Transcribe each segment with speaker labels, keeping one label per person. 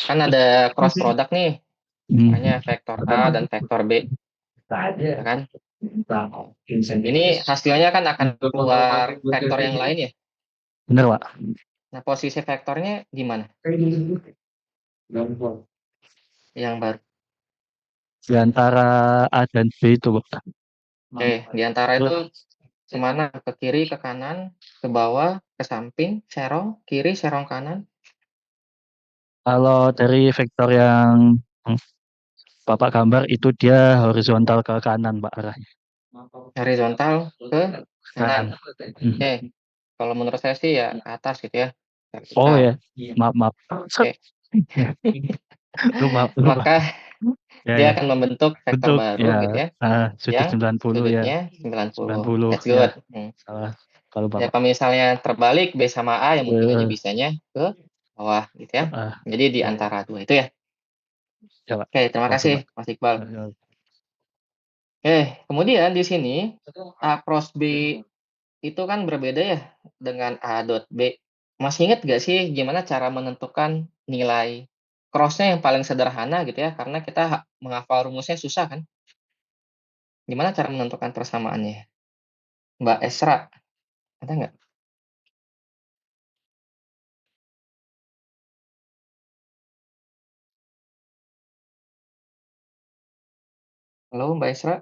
Speaker 1: Kan ada cross product nih,
Speaker 2: Hmm.
Speaker 1: makanya vektor A dan vektor B, ya kan? Ini hasilnya kan akan keluar vektor yang lain ya.
Speaker 2: Bener, Pak.
Speaker 1: Nah, posisi vektornya gimana? Yang baru.
Speaker 2: Di antara A dan B itu, Pak.
Speaker 1: Oke, di antara itu kemana? Ke kiri, ke kanan, ke bawah, ke samping, serong, kiri, serong kanan.
Speaker 2: Kalau dari vektor yang Bapak gambar itu dia horizontal ke kanan, Pak, arahnya.
Speaker 1: Horizontal ke kanan.
Speaker 2: Kanan. Hmm.
Speaker 1: Oke, kalau menurut saya sih ya ke atas gitu ya.
Speaker 2: Oh
Speaker 1: Vertikal.
Speaker 2: ya, maaf, maaf.
Speaker 1: Oke,
Speaker 2: Lupa, lupa.
Speaker 1: maka
Speaker 2: Ya,
Speaker 1: dia
Speaker 2: ya.
Speaker 1: akan membentuk vektor
Speaker 2: Bentuk
Speaker 1: baru
Speaker 2: ya,
Speaker 1: gitu ya,
Speaker 2: sudut
Speaker 1: yang
Speaker 2: 90 ya.
Speaker 1: sudutnya 90.
Speaker 2: 90
Speaker 1: That's
Speaker 2: ya.
Speaker 1: good.
Speaker 2: Salah. Kalau
Speaker 1: Ya,
Speaker 2: Bapak.
Speaker 1: kalau misalnya terbalik B sama A, ya mungkin aja
Speaker 2: Eh,
Speaker 1: bisanya ke bawah gitu ya.
Speaker 2: ah,
Speaker 1: Jadi di
Speaker 2: ya,
Speaker 1: antara dua itu ya.
Speaker 2: ya, Pak.
Speaker 1: Oke, terima
Speaker 2: Oke,
Speaker 1: kasih
Speaker 2: Pak.
Speaker 1: Mas Iqbal. Kemudian di sini A cross B itu kan berbeda ya dengan A dot B. Masih ingat nggak sih gimana cara menentukan nilai cross-nya yang paling sederhana gitu ya? Karena kita menghafal rumusnya susah kan? Gimana cara menentukan persamaannya? Mbak Esra, ada nggak? Halo Mbak Esra,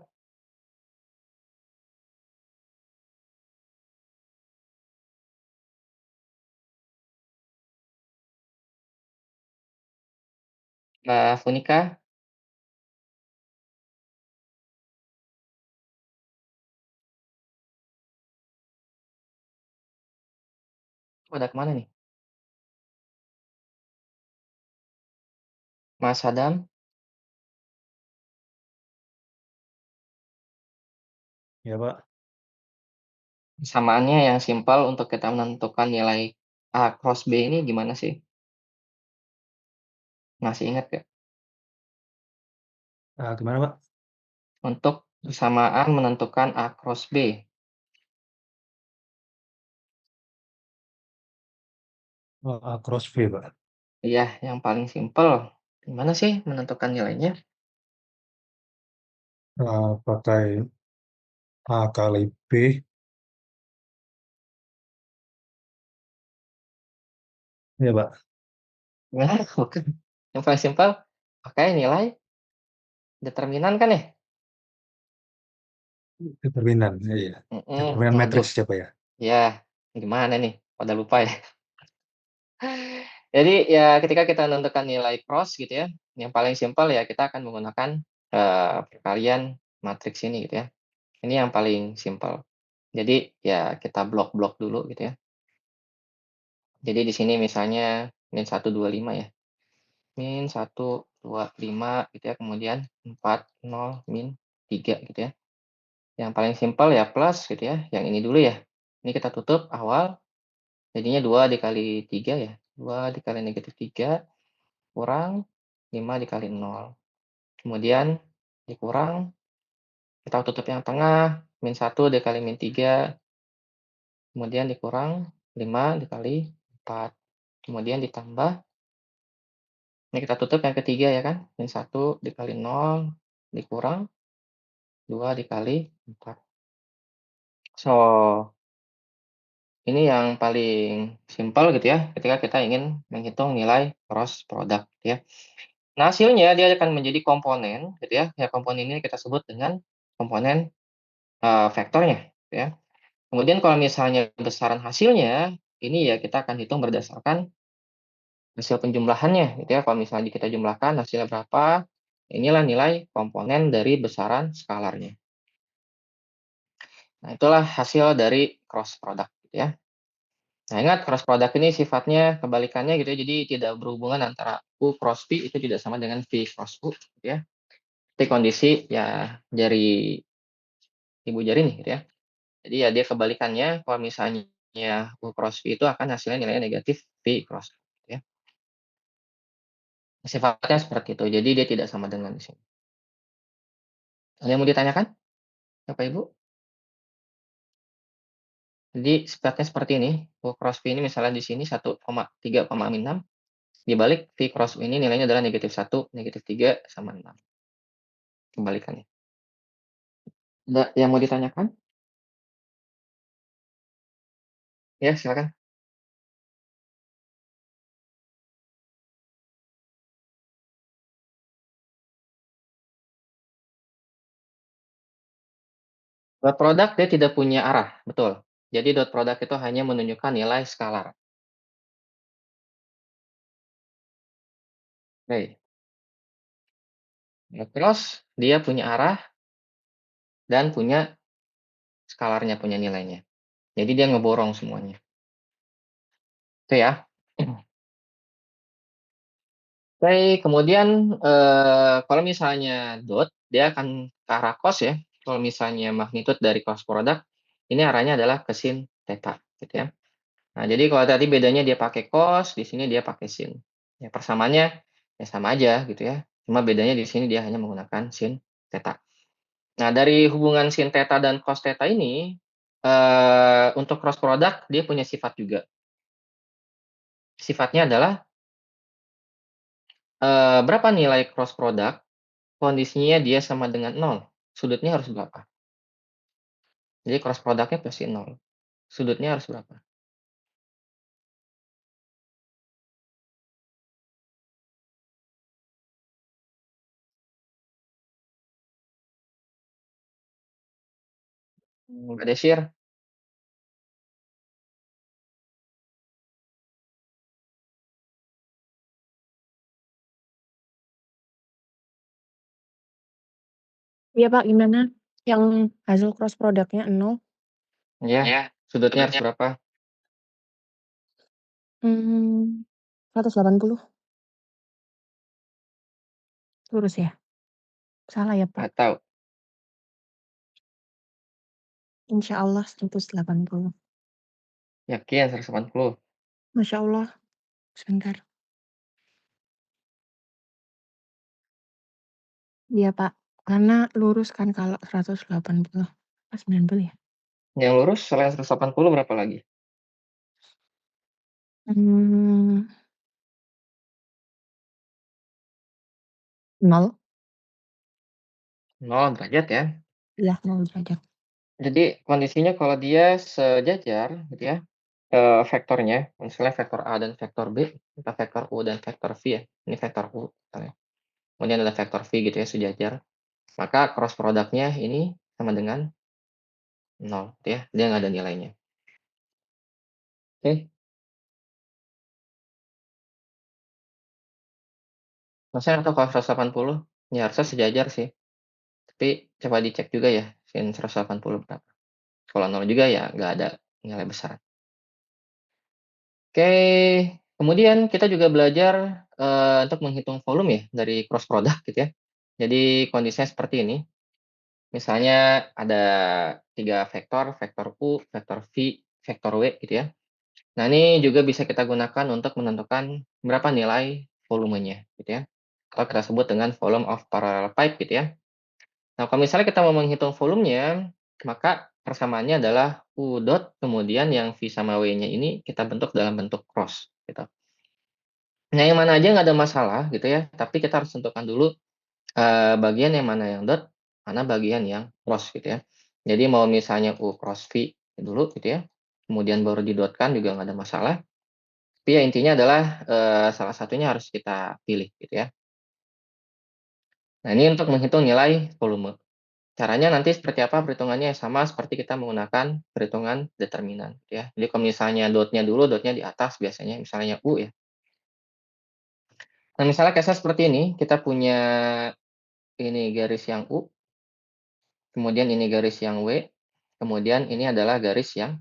Speaker 1: Mbak Funika, pada kemana nih? Mas Adam,
Speaker 2: Ya, Pak.
Speaker 1: persamaannya yang simpel untuk kita menentukan nilai A cross B ini gimana sih? Masih ingat nggak?
Speaker 2: Gimana, Pak?
Speaker 1: Untuk persamaan menentukan A cross B.
Speaker 2: Cross V, Pak.
Speaker 1: Iya, yang paling simpel. Gimana sih menentukan nilainya?
Speaker 2: Pakai A kali B. Ya, Pak.
Speaker 1: Nah, bukan. Yang paling simpel, pakai nilai determinan kan ya?
Speaker 2: Determinan. Iya. Determinan
Speaker 1: Waduh,
Speaker 2: matriks siapa ya?
Speaker 1: ya gimana nih? Pada lupa ya. Jadi ya ketika kita menentukan nilai cross gitu ya, yang paling simpel ya kita akan menggunakan perkalian matriks ini gitu ya. Ini yang paling simpel. Jadi ya kita blok-blok dulu gitu ya. Jadi di sini misalnya min 125 ya. Min 125 gitu ya, kemudian 40 min 3 gitu ya. Yang paling simpel ya plus gitu ya, yang ini dulu ya. Ini kita tutup awal, jadinya 2 dikali 3 ya, 2 dikali negatif 3 kurang 5 dikali 0. Kemudian dikurang, kita tutup yang tengah, min 1 dikali min 3, kemudian dikurang 5 dikali 4. Kemudian ditambah, ini kita tutup yang ketiga ya kan, min 1 dikali 0 dikurang 2 dikali 4. So, ini yang paling simpel gitu ya, ketika kita ingin menghitung nilai cross product ya. Nah, hasilnya dia akan menjadi komponen gitu ya, ya komponen ini kita sebut dengan komponen, vektornya ya. Kemudian kalau misalnya besaran hasilnya, ini ya kita akan hitung berdasarkan hasil penjumlahannya gitu ya. Kalau misalnya kita jumlahkan hasilnya berapa, inilah nilai komponen dari besaran skalarnya. Nah, itulah hasil dari cross product gitu ya. Nah, ingat cross product ini sifatnya kebalikannya gitu ya, jadi tidak berhubungan antara U cross V itu tidak sama dengan V cross U gitu ya. Itu kondisi ya dari ibu jari nih gitu ya. Jadi ya dia kebalikannya, kalau misalnya U cross V itu akan hasilnya nilainya negatif V cross U gitu ya. Sifatnya seperti itu, jadi dia tidak sama dengan di sini. Ada yang mau ditanyakan Bapak Ibu? Jadi sifatnya seperti ini, U cross V ini misalnya di sini 1,3,6, dibalik V cross U ini nilainya adalah -1, -3, sama 6. Kembalikannya. Ada yang mau ditanyakan? Ya, silakan. Dot product dia tidak punya arah, betul. Jadi dot product itu hanya menunjukkan nilai skalar. Oke. Dot cross dia punya arah dan punya skalarnya, punya nilainya. Jadi dia ngeborong semuanya. Itu ya. Oke, kemudian, kalau misalnya dot, dia akan ke arah cos ya. Kalau misalnya magnitude dari cos product, ini arahnya adalah ke sin theta, gitu ya. Nah, jadi kalau tadi bedanya dia pakai cos, di sini dia pakai sin. Ya persamaannya, ya sama aja gitu ya, cuma bedanya di sini dia hanya menggunakan sin theta. Nah, dari hubungan sin theta dan cos theta ini, untuk cross product dia punya sifat juga. Sifatnya adalah, berapa nilai cross product, kondisinya dia sama dengan nol, sudutnya harus berapa? Jadi cross product-nya pasti nol, sudutnya harus berapa? Mbak Desir,
Speaker 3: Iya Pak, gimana? Yang hasil cross product-nya 0?
Speaker 1: ya,
Speaker 3: Iya.
Speaker 1: sudutnya harus berapa?
Speaker 3: 180. Lurus ya? Salah ya Pak?
Speaker 1: Atau
Speaker 3: Insya Allah 180.
Speaker 1: yakin 180?
Speaker 3: Masya Allah. Sebentar. Iya Pak, karena lurus kan kalau 180. 90 ya?
Speaker 1: Yang lurus selain 180 berapa lagi?
Speaker 3: Hmm, 0.
Speaker 1: 0 derajat ya.
Speaker 3: Iya, 0 derajat.
Speaker 1: Jadi kondisinya kalau dia sejajar gitu ya, vektornya, misalnya vektor A dan vektor B, atau vektor U dan vektor V ya, ini vektor U misalnya, kemudian ada vektor V gitu ya, sejajar, maka cross product-nya ini sama dengan 0 gitu ya, dia nggak ada nilainya. Oke, maksudnya atau kalau 180, ya harusnya sejajar sih, tapi coba dicek juga ya, sin 180 berapa. Kalau 0 juga ya nggak ada nilai besar. Oke, kemudian kita juga belajar, untuk menghitung volume ya dari cross product gitu ya. Jadi kondisinya seperti ini, misalnya ada 3 vektor, vektor U, vektor V, vektor W gitu ya. Nah, ini juga bisa kita gunakan untuk menentukan berapa nilai volumenya gitu ya, atau kita sebut dengan volume of parallel pipe gitu ya. Nah, kalau misalnya kita mau menghitung volumenya, maka persamaannya adalah U dot, kemudian yang V sama W-nya ini kita bentuk dalam bentuk cross gitu. Nah, yang mana aja nggak ada masalah gitu ya, tapi kita harus tentukan dulu, bagian yang mana yang dot, mana bagian yang cross gitu ya. Jadi mau misalnya U cross V dulu gitu ya, kemudian baru didotkan juga nggak ada masalah, tapi ya intinya adalah, salah satunya harus kita pilih gitu ya. Nah, ini untuk menghitung nilai volume. Caranya nanti seperti apa perhitungannya? Sama seperti kita menggunakan perhitungan determinan gitu ya. Jadi kalau misalnya dotnya dulu, dotnya di atas biasanya misalnya U ya. Nah, misalnya kasusnya seperti ini, kita punya ini garis yang U, kemudian ini garis yang W, kemudian ini adalah garis yang,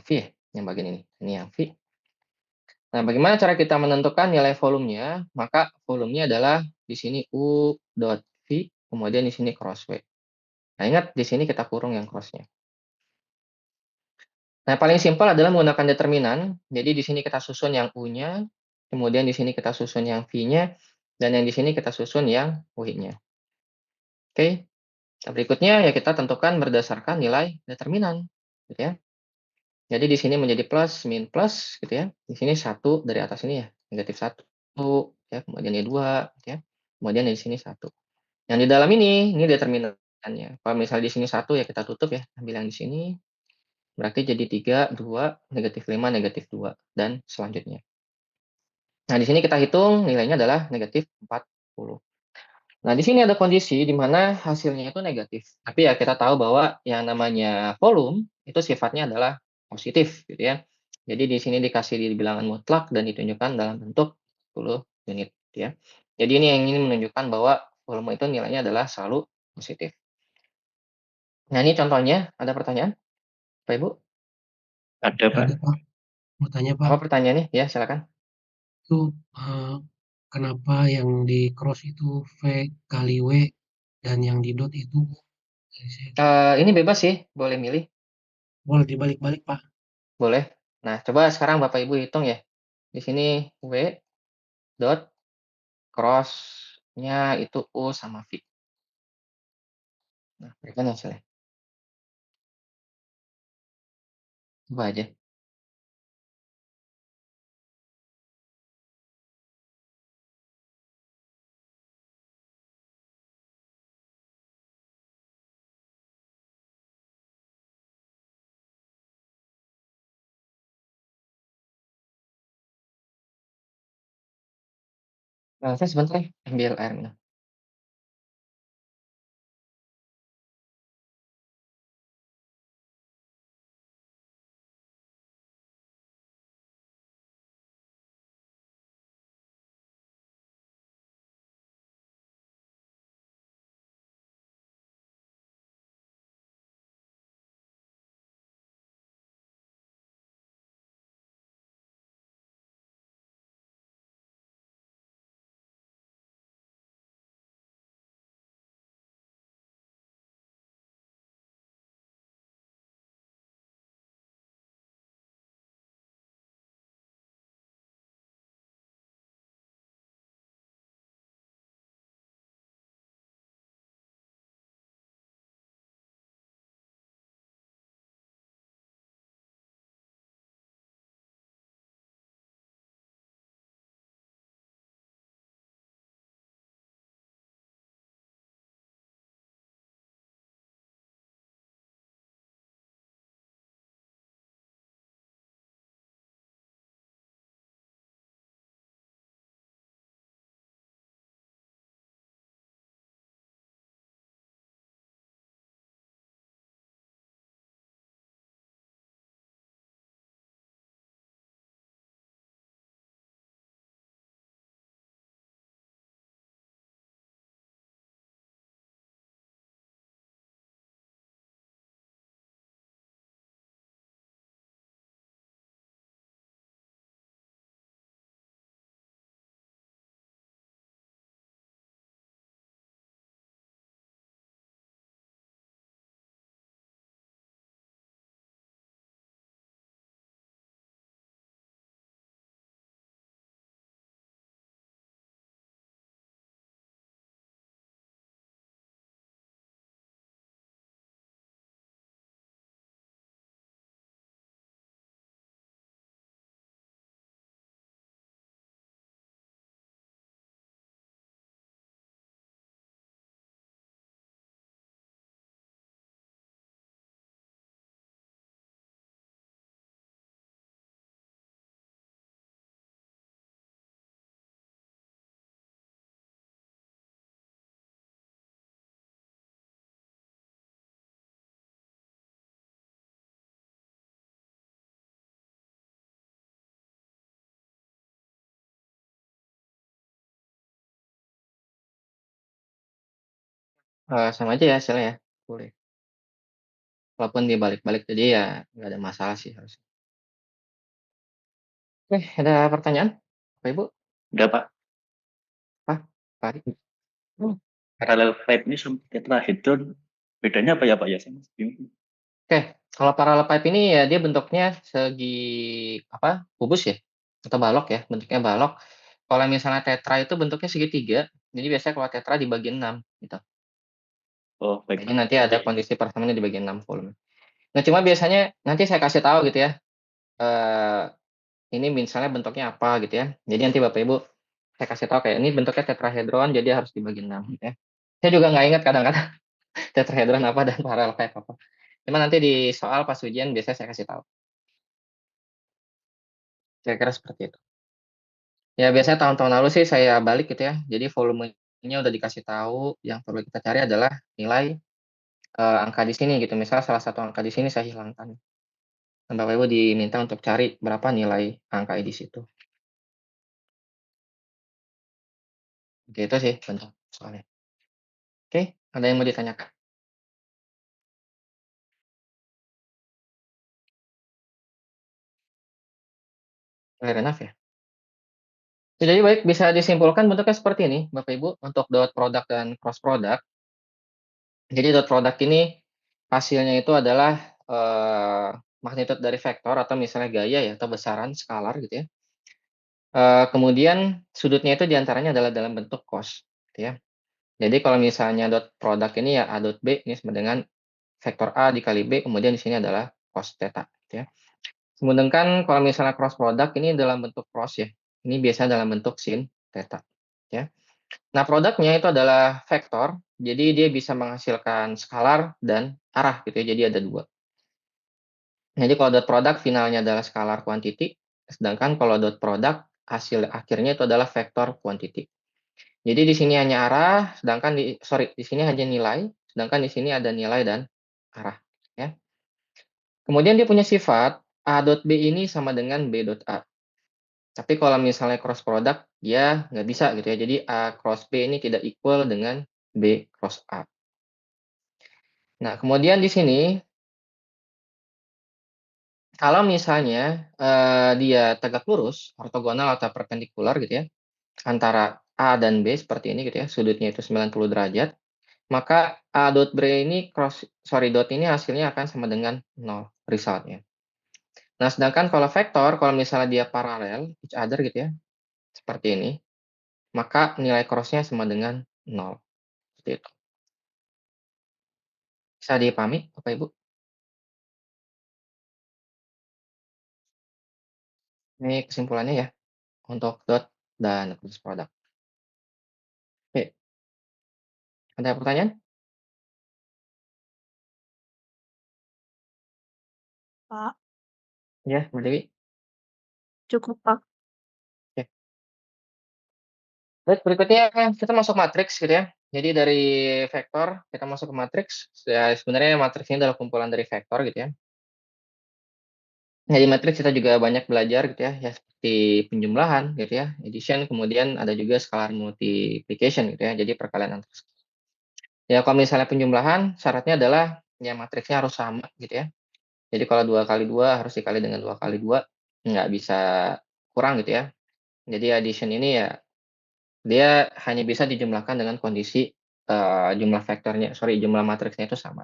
Speaker 1: V ya, yang bagian ini yang V. Nah, bagaimana cara kita menentukan nilai volumenya? Maka volumenya adalah di sini U dot V, kemudian di sini cross W. Nah, ingat di sini kita kurung yang cross-nya. Nah, paling simpel adalah menggunakan determinan. Jadi di sini kita susun yang U-nya, kemudian di sini kita susun yang V-nya, dan yang di sini kita susun yang W-nya. Oke. Nah, berikutnya ya kita tentukan berdasarkan nilai determinan, gitu ya. Jadi di sini menjadi plus, min plus gitu ya. Di sini 1 dari atas ini ya, -1 ya, kemudian ini 2 gitu ya. Kemudian di sini 1. Yang di dalam ini determinannya. Kalau misalnya di sini 1 ya kita tutup ya, ambil yang di sini, berarti jadi 3, 2, -5, -2, dan selanjutnya. Nah, di sini kita hitung nilainya adalah -40. Nah, di sini ada kondisi di mana hasilnya itu negatif. Tapi ya kita tahu bahwa yang namanya volume itu sifatnya adalah positif gitu ya. Jadi di sini dikasih di bilangan mutlak dan ditunjukkan dalam bentuk 10 unit gitu ya. Jadi ini yang ingin menunjukkan bahwa volume itu nilainya adalah selalu positif. Nah, ini contohnya, ada pertanyaan, Bapak Ibu?
Speaker 2: Ada, Pak.
Speaker 4: Ada Pak, mau tanya Pak,
Speaker 1: Apa pertanyaannya? Ya, silakan.
Speaker 4: itu kenapa yang di cross itu V kali W dan yang di dot itu
Speaker 1: Ini bebas sih, boleh milih,
Speaker 4: boleh dibalik-balik Pak?
Speaker 1: boleh. Nah, coba sekarang Bapak Ibu hitung ya. Di sini W dot cross-nya itu U sama V. Nah, berikan hasilnya. Coba aja. Saya sebentar ya, ambil air minum. Sama aja ya hasilnya ya, boleh. Walaupun dibalik-balik jadi ya nggak ada masalah sih harusnya. Oke, ada pertanyaan, Bapak Ibu?
Speaker 2: Udah, Pak.
Speaker 1: Pak Fahri?
Speaker 2: Parallel pipe ini sama tetrahedron bedanya apa ya, Pak ya? Saya masih bingung.
Speaker 1: Oke, kalau parallel pipe ini ya dia bentuknya segi apa, kubus ya, atau balok ya, bentuknya balok. Kalau misalnya tetra itu bentuknya segitiga, jadi biasanya kalau tetra dibagi 6 gitu.
Speaker 2: Oh, baik,
Speaker 1: Jadi
Speaker 2: Pak.
Speaker 1: nanti ada kondisi persamaan di bagian 6 volume. Nah, cuma biasanya nanti saya kasih tahu gitu ya, eee, ini misalnya bentuknya apa gitu ya. Jadi nanti Bapak Ibu saya kasih tahu kayak, ini bentuknya tetrahedron jadi harus dibagi 6 gitu ya. Saya juga nggak ingat kadang-kadang tetrahedron apa dan paralel pipe apa. Cuma nanti di soal pas ujian biasanya saya kasih tahu. Kira-kira seperti itu. Ya biasanya tahun-tahun lalu sih saya balik gitu ya, jadi volumenya udah dikasih tahu, yang perlu kita cari adalah nilai, angka di sini gitu, misal salah satu angka di sini saya hilangkan. Dan Bapak Ibu diminta untuk cari berapa nilai angka di situ. Gitu sih bentuk soalnya. Oke, ada yang mau ditanyakan? Clear enough ya? Ya, jadi baik, bisa disimpulkan bentuknya seperti ini Bapak Ibu, untuk dot product dan cross product. Jadi dot product ini hasilnya itu adalah, magnitude dari vektor atau misalnya gaya ya, atau besaran skalar gitu ya. Kemudian sudutnya itu diantaranya adalah dalam bentuk cos, gitu ya. Jadi kalau misalnya dot product ini ya A dot B ini sama dengan vektor A dikali B, kemudian di sini adalah cos theta, gitu ya. Sedangkan kalau misalnya cross product ini dalam bentuk cross ya, ini biasanya dalam bentuk sin theta, ya. Nah, produknya itu adalah vektor, jadi dia bisa menghasilkan skalar dan arah gitu ya, jadi ada 2. Jadi kalau dot product finalnya adalah scalar quantity, sedangkan kalau dot product hasil akhirnya itu adalah vektor quantity. Jadi di sini hanya arah, sedangkan di sini hanya nilai, sedangkan di sini ada nilai dan arah, ya. Kemudian dia punya sifat A dot B ini sama dengan B dot A. Tapi kalau misalnya cross product, dia nggak bisa gitu ya. Jadi A cross B ini tidak equal dengan B cross A. Nah, kemudian di sini kalau misalnya, dia tegak lurus, ortogonal atau perpendikular gitu ya, antara A dan B seperti ini gitu ya, sudutnya itu 90 derajat, maka A dot B ini dot ini hasilnya akan sama dengan 0 result-nya. Nah, sedangkan kalau vektor, kalau misalnya dia paralel each other gitu ya, seperti ini, maka nilai cross-nya sama dengan 0, seperti itu. Bisa dipahami Bapak Ibu? Ini kesimpulannya ya, untuk dot dan cross product. Oke, ada pertanyaan?
Speaker 3: Pak,
Speaker 1: Ya, Mbak Dewi?
Speaker 3: cukup, Pak.
Speaker 1: Oke. Baik, berikutnya kita masuk matriks gitu ya. Jadi dari vektor kita masuk ke matriks. Ya, sebenarnya matriks ini adalah kumpulan dari vektor gitu ya. Nah, di matriks kita juga banyak belajar gitu ya, ya seperti penjumlahan gitu ya, addition, kemudian ada juga scalar multiplication gitu ya. Jadi perkalian antar. Ya kalau misalnya penjumlahan syaratnya adalah ya matriksnya harus sama gitu ya. Jadi kalau 2 kali 2 harus dikali dengan 2 kali 2, nggak bisa kurang gitu ya. Jadi addition ini ya dia hanya bisa dijumlahkan dengan kondisi, jumlah matriksnya itu sama.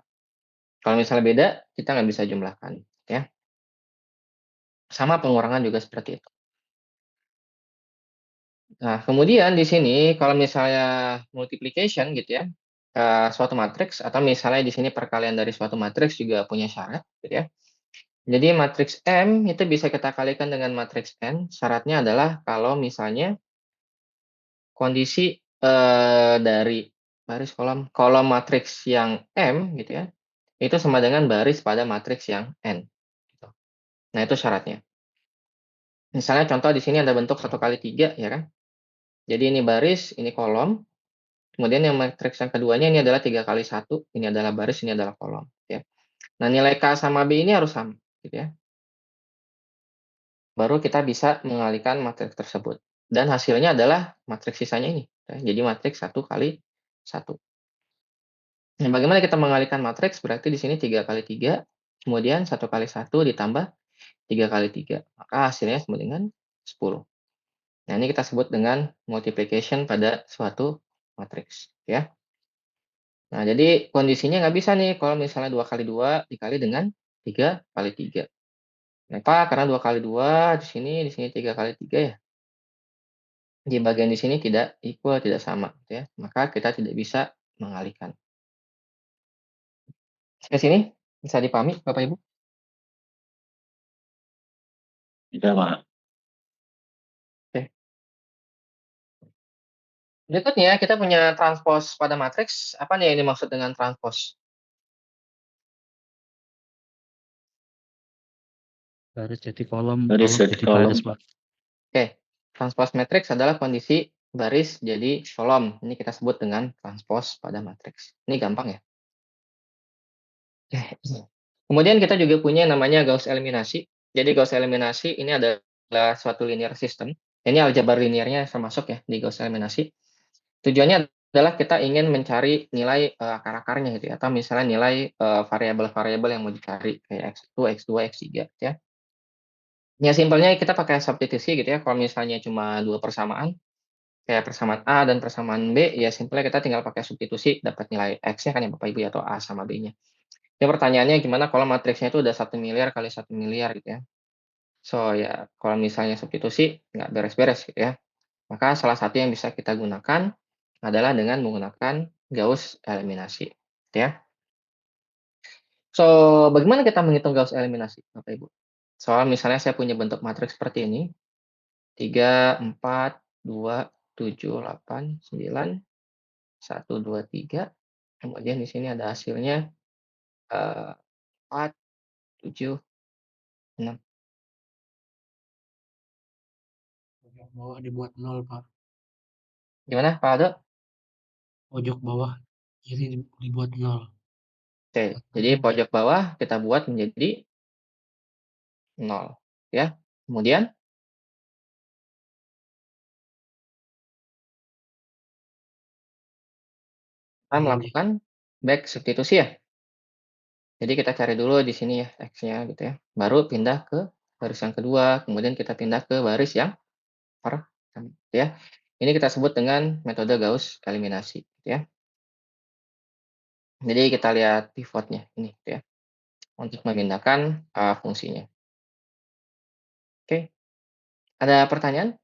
Speaker 1: Kalau misalnya beda, kita nggak bisa jumlahkan, ya. Sama pengurangan juga seperti itu. Nah, kemudian di sini kalau misalnya multiplication gitu ya, suatu matriks atau misalnya di sini perkalian dari suatu matriks juga punya syarat gitu ya. Jadi matriks M itu bisa kita kalikan dengan matriks N, syaratnya adalah kalau misalnya kondisi, dari baris kolom matriks yang M gitu ya, itu sama dengan baris pada matriks yang N, gitu. Nah, itu syaratnya. Misalnya contoh di sini ada bentuk 1 kali 3 ya kan. Jadi ini baris, ini kolom, kemudian yang matriks yang keduanya ini adalah 3 kali 1, ini adalah baris, ini adalah kolom, ya. Nah, nilai K sama B ini harus sama, gitu ya. Baru kita bisa mengalihkan matriks tersebut. Dan hasilnya adalah matriks sisanya ini, ya. Jadi matriks 1 kali 1. Nah, bagaimana kita mengalihkan matriks? Berarti di sini 3 kali 3, kemudian 1 kali 1 ditambah 3 kali 3, maka hasilnya sama dengan 10. Nah, ini kita sebut dengan multiplication pada suatu matriks, ya. Nah, jadi kondisinya nggak bisa nih kalau misalnya 2 kali 2 dikali dengan 3 kali 3. Kenapa? Karena 2 kali 2 di sini 3 kali 3 ya. Di bagian di sini tidak equal, tidak sama, gitu ya. Maka kita tidak bisa mengalihkan. Sampai sini? Bisa dipahami Bapak Ibu?
Speaker 2: Tidak, Pak.
Speaker 1: Oke. Berikutnya kita punya transpose pada matriks. Apa nih yang dimaksud dengan transpose?
Speaker 2: Baris jadi kolom,
Speaker 5: Baris
Speaker 2: kolom
Speaker 5: jadi
Speaker 2: jadi
Speaker 5: kolom.
Speaker 2: baris, Pak.
Speaker 1: Oke, transpose matriks adalah kondisi baris jadi kolom. Ini kita sebut dengan transpose pada matriks. Ini gampang ya. Oke. Kemudian kita juga punya namanya Gauss eliminasi. Jadi Gauss eliminasi ini adalah suatu linear system. Ini aljabar linearnya termasuk ya di Gauss eliminasi. Tujuannya adalah kita ingin mencari nilai akar-akarnya gitu ya, atau misalnya nilai variabel-variabel yang mau dicari kayak x1, x2, x3 gitu ya. Ya simpelnya kita pakai substitusi gitu ya. Kalau misalnya cuma dua persamaan, kayak persamaan A dan persamaan B, ya simpelnya kita tinggal pakai substitusi, dapat nilai X-nya kan ya Bapak Ibu ya, atau A sama B-nya. Ya pertanyaannya gimana kalau matriksnya itu udah 1 miliar kali 1 miliar gitu ya. So ya kalau misalnya substitusi nggak beres-beres gitu ya. Maka salah satu yang bisa kita gunakan adalah dengan menggunakan Gauss eliminasi gitu ya. So bagaimana kita menghitung Gauss eliminasi Bapak Ibu? Soal misalnya saya punya bentuk matriks seperti ini, 3, 4, 2, 7, 8, 9, 1, 2, 3. Kemudian di sini ada hasilnya 4, 7, 6.
Speaker 4: Pojok bawah dibuat 0, Pak.
Speaker 1: Gimana Pak Aldo?
Speaker 4: Pojok bawah kiri dibuat 0.
Speaker 1: Oke, jadi pojok bawah kita buat menjadi 0 ya. Kemudian kita melakukan back substitusi ya. Jadi kita cari dulu di sini ya X-nya gitu ya. Baru pindah ke baris yang kedua, kemudian kita pindah ke baris yang pertama ya. Ini kita sebut dengan metode Gauss eliminasi gitu ya. Jadi kita lihat pivotnya ini gitu ya. Untuk memindahkan fungsinya. Oke. Ada pertanyaan?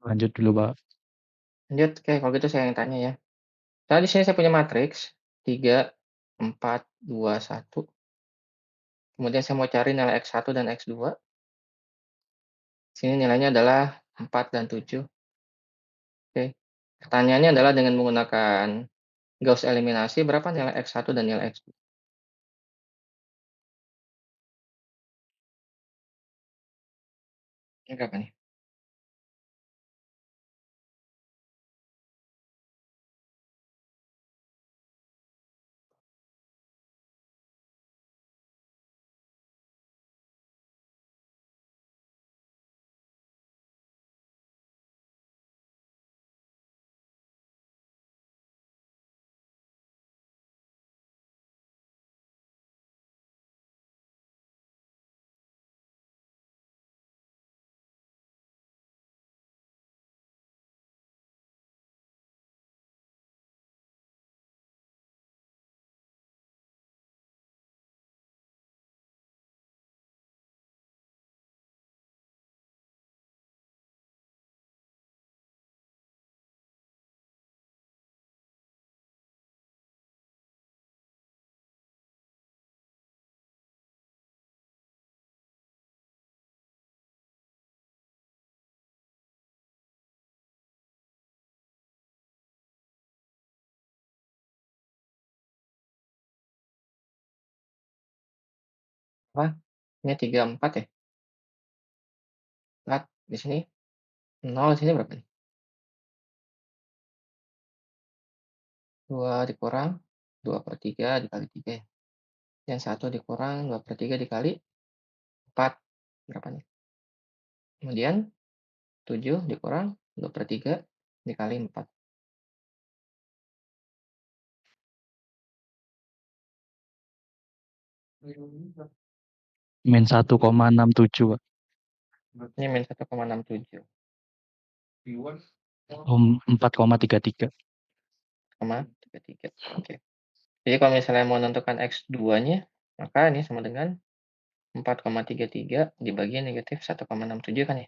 Speaker 2: Lanjut dulu, Pak.
Speaker 1: Lanjut, oke kalau gitu saya yang tanya ya. Nah, di sini saya punya matriks 3, 4, 2, 1. Kemudian saya mau cari nilai X1 dan X2. Sini nilainya adalah 4 dan 7. Oke. Pertanyaannya adalah dengan menggunakan Gauss eliminasi berapa nilai X1 dan nilai X2? Ini berapa nih? Apa? Ini 3, 4 ya? 4 di sini. 0 di sini berapa nih? 2 dikurang 2/3 dikali 3 ya. Dan 1 dikurang 2/3 dikali 4. Berapa nih? Kemudian 7 dikurang 2/3 dikali 4.
Speaker 2: Min 1,67, Pak.
Speaker 1: Ini min 1,67.
Speaker 2: 4,33.
Speaker 1: 4,33. Oke. Jadi kalau misalnya mau menentukan X2-nya, maka ini sama dengan 4,33 dibagi negatif 1,67 kan ya?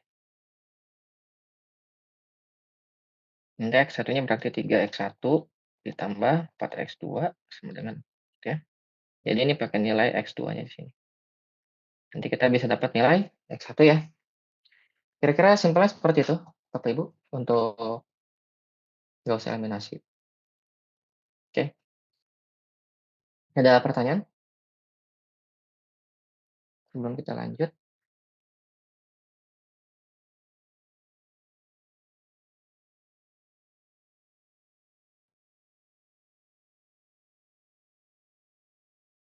Speaker 1: Nanti X1-nya berarti 3X1 ditambah 4X2 sama dengan, ya. Jadi ini pakai nilai X2-nya di sini. Nanti kita bisa dapat nilai X1 ya. Kira-kira simpelnya seperti itu, Bapak Ibu, untuk Gauss eliminasi. Oke. Ada pertanyaan sebelum kita lanjut?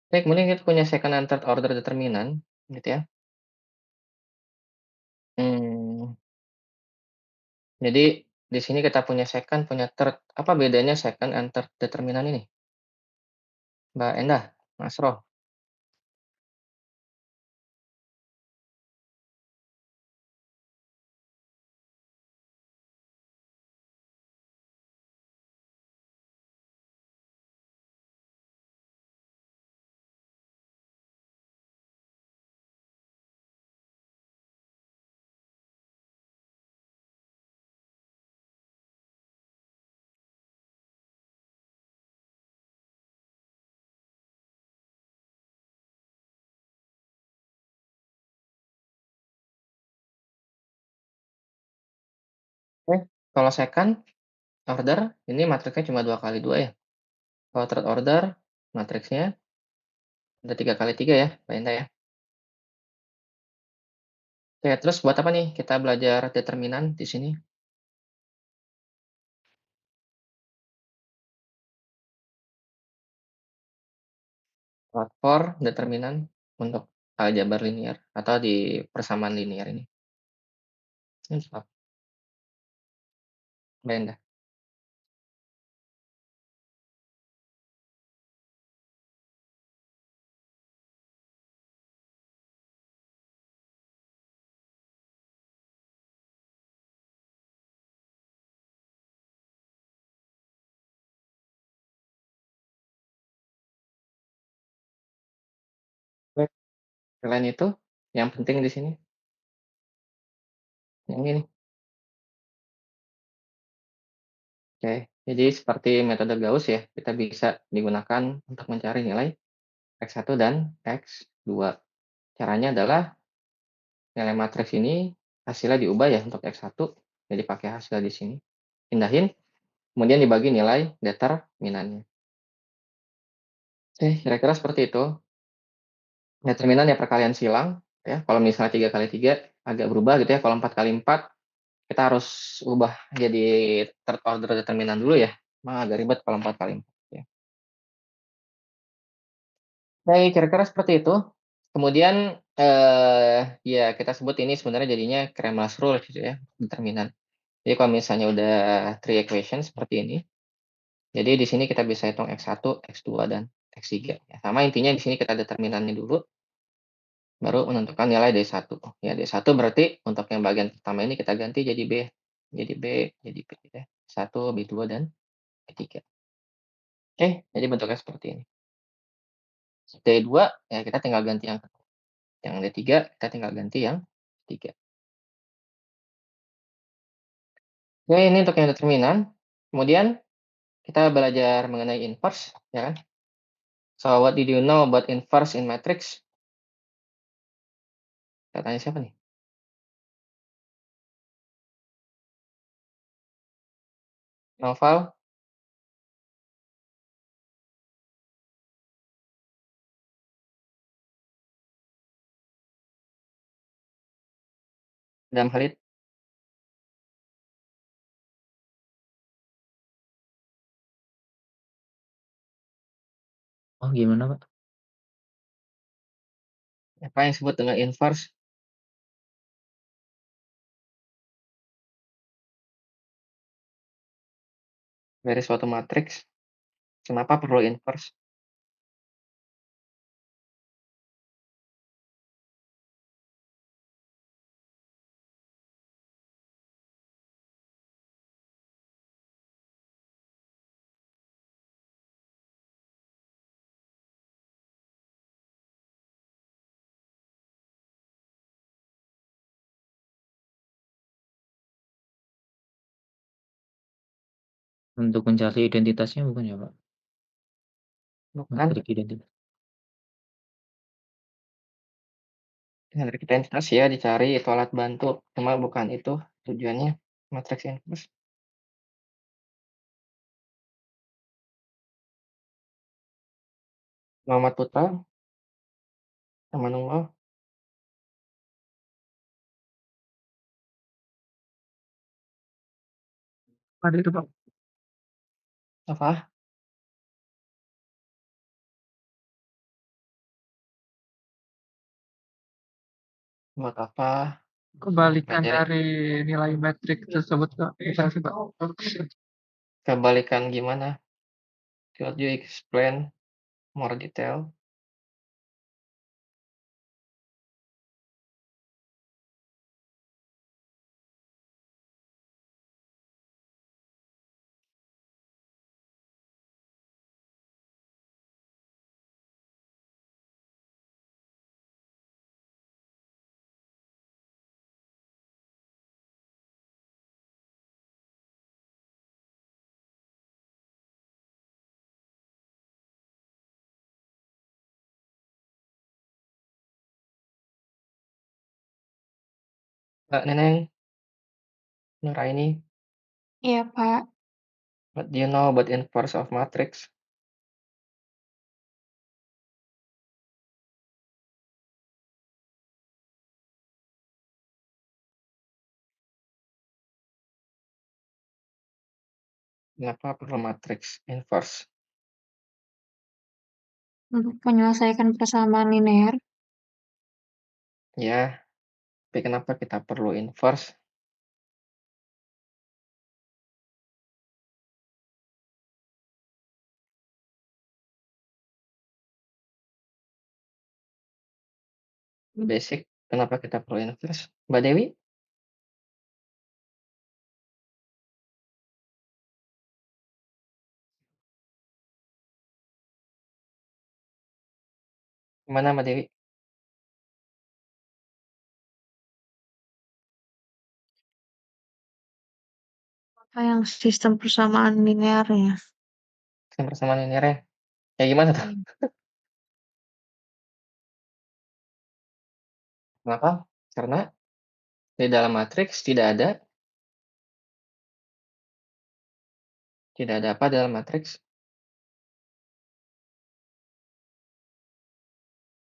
Speaker 1: Oke, kemudian kita punya second and third order determinant, gitu ya. Jadi di sini kita punya second, punya third. Apa bedanya second and third determinant ini? Mbak Endah, Mas Roh. Oke, kalau second order ini matriksnya cuma 2 kali 2 ya. Kalau third order matriksnya ada 3 kali 3 ya, Mbak Endah ya. Oke, terus buat apa nih kita belajar determinan di sini? What for determinan untuk aljabar linear atau di persamaan linear ini. Ini apa, Mbak Endah? Oke, selain itu yang penting di sini yang ini. Oke, jadi seperti metode Gauss ya, kita bisa digunakan untuk mencari nilai X1 dan X2. Caranya adalah nilai matriks ini hasilnya diubah ya untuk X1, jadi pakai hasil di sini, pindahin, kemudian dibagi nilai determinannya. Oke, kira-kira seperti itu. Determinan ya perkalian silang, ya. Kalau misalnya 3 kali 3 agak berubah gitu ya, kalau 4 kali 4 kita harus ubah jadi third order determinan dulu ya, memang agak ribet kalau 4 kali 4 ya. Baik, kira-kira seperti itu. Kemudian, ya kita sebut ini sebenarnya jadinya Cramer's rule gitu ya, determinan. Jadi kalau misalnya udah 3 equation seperti ini, jadi di sini kita bisa hitung X1, X2, dan X3 ya. Sama intinya di sini kita determinannya dulu, baru menentukan nilai D1. Ya D1 berarti untuk yang bagian pertama ini kita ganti jadi B, jadi B, jadi B gitu ya. 1, B2, dan B3. Oke, jadi bentuknya seperti ini. D2 ya kita tinggal ganti yang D3 kita tinggal ganti yang 3. Oke, ini untuk yang determinan. Kemudian kita belajar mengenai inverse, ya kan? So, what did you know about inverse in matrix? Saya tanya siapa nih? Noval? Dan Khalid?
Speaker 2: Oh, gimana, Pak?
Speaker 1: Apa yang disebut dengan inverse? Dari suatu matriks. Kenapa perlu inverse?
Speaker 5: Untuk mencari identitasnya bukan ya, Pak?
Speaker 1: Bukan,
Speaker 5: Matrik identitas.
Speaker 1: matrik identitas ya dicari itu alat bantu, cuma bukan itu tujuannya matriks inverse. Muhammad Putra, Amanullah.
Speaker 3: Ada itu, Pak.
Speaker 1: Apa? Buat apa?
Speaker 3: Kebalikan
Speaker 1: Materi.
Speaker 3: dari nilai metrik tersebut, Kak. Bisa sih, Pak.
Speaker 1: Kebalikan gimana? Could you explain more detail? Mbak Neneng, Nuraini,
Speaker 6: Iya, Pak.
Speaker 1: what do you know about inverse of matrix? Kenapa perlu matriks inverse?
Speaker 6: Untuk menyelesaikan persamaan linear.
Speaker 1: Ya, tapi kenapa kita perlu inverse? Basic, kenapa kita perlu inverse? Mbak Dewi? Gimana Mbak Dewi?
Speaker 6: Apa yang sistem persamaan linear ya?
Speaker 1: Sistem persamaan linearnya. Ya gimana tuh? Kenapa? Karena di dalam matriks tidak ada apa dalam matriks?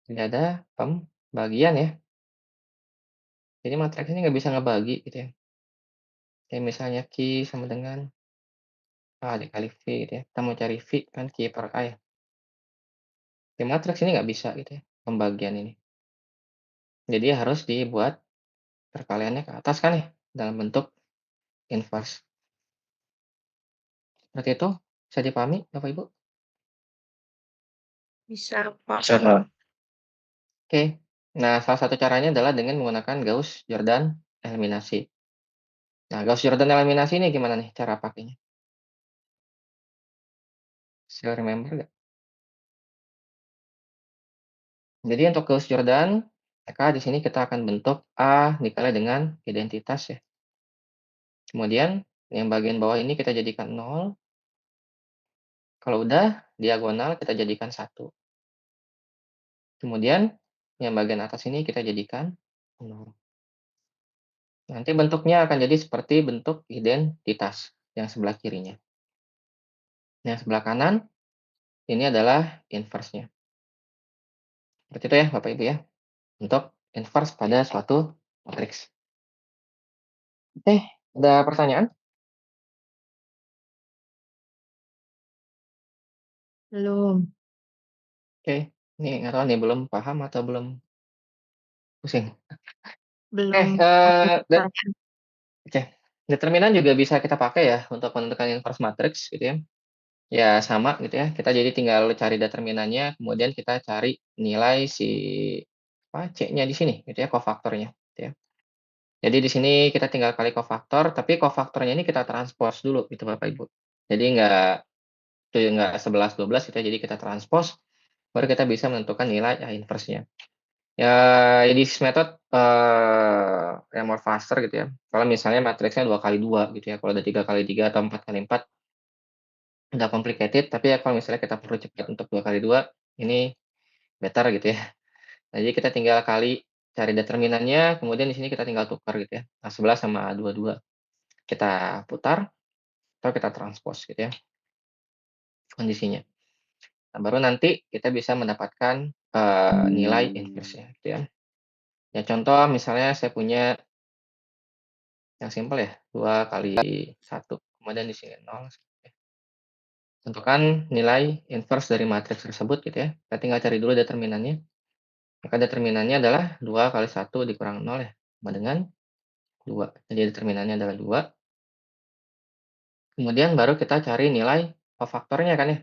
Speaker 1: Tidak ada pembagian ya. Jadi matriks ini nggak bisa ngebagi gitu ya. Kayak misalnya Q sama dengan A dikali V gitu ya. Kita mau cari V kan Q per A ya. Di matriks ini nggak bisa gitu ya, pembagian ini. Jadi harus dibuat perkaliannya ke atas kan ya, dalam bentuk inverse. Seperti itu, bisa dipahami Bapak Ibu?
Speaker 6: Bisa, Pak.
Speaker 1: Oke. Nah, salah satu caranya adalah dengan menggunakan Gauss-Jordan eliminasi. Nah, Gauss-Jordan eliminasi ini gimana nih cara pakainya? Still remember nggak? Jadi untuk Gauss-Jordan, maka di sini kita akan bentuk A dikali dengan identitas ya. Kemudian yang bagian bawah ini kita jadikan 0. Kalau udah diagonal kita jadikan 1. Kemudian yang bagian atas ini kita jadikan 0. Nanti bentuknya akan jadi seperti bentuk identitas yang sebelah kirinya. Yang sebelah kanan ini adalah inverse-nya. Seperti itu ya Bapak Ibu ya. Untuk inverse pada suatu matriks. Oke, ada pertanyaan?
Speaker 6: Belum.
Speaker 1: Oke, ini nggak tahu nih belum paham atau belum pusing.
Speaker 6: Belum.
Speaker 1: Oke, determinan juga bisa kita pakai ya untuk menentukan inverse matrix gitu ya. Ya sama gitu ya. Kita jadi tinggal cari determinannya, kemudian kita cari nilai si C-nya di sini gitu ya, kofaktornya gitu ya. Jadi di sini kita tinggal kali kofaktor, tapi kofaktornya ini kita transpose dulu gitu Bapak Ibu. Jadi nggak 11 12 gitu ya, jadi kita transpose baru kita bisa menentukan nilai inverse-nya. Ya, this method yang more faster gitu ya. Kalau misalnya matriksnya 2 kali 2 gitu ya. Kalau ada 3 kali 3 atau 4 kali 4 udah complicated, tapi ya kalau misalnya kita perlu cepat untuk 2 kali 2, ini better gitu ya. Nah, jadi kita tinggal cari determinannya, kemudian di sini kita tinggal tukar gitu ya, A11 sama A22. Kita putar atau kita transpose gitu ya, kondisinya. Nah, baru nanti kita bisa mendapatkan, nilai inverse-nya gitu ya. Ya contoh misalnya saya punya yang simpel ya, 2 kali 1, kemudian di sini 0. Tentukan nilai inverse dari matriks tersebut gitu ya. Kita tinggal cari dulu determinannya. Maka determinannya adalah 2 kali 1 dikurang 0 ya, sama dengan 2. Jadi determinannya adalah 2. Kemudian baru kita cari nilai kofaktornya kan ya.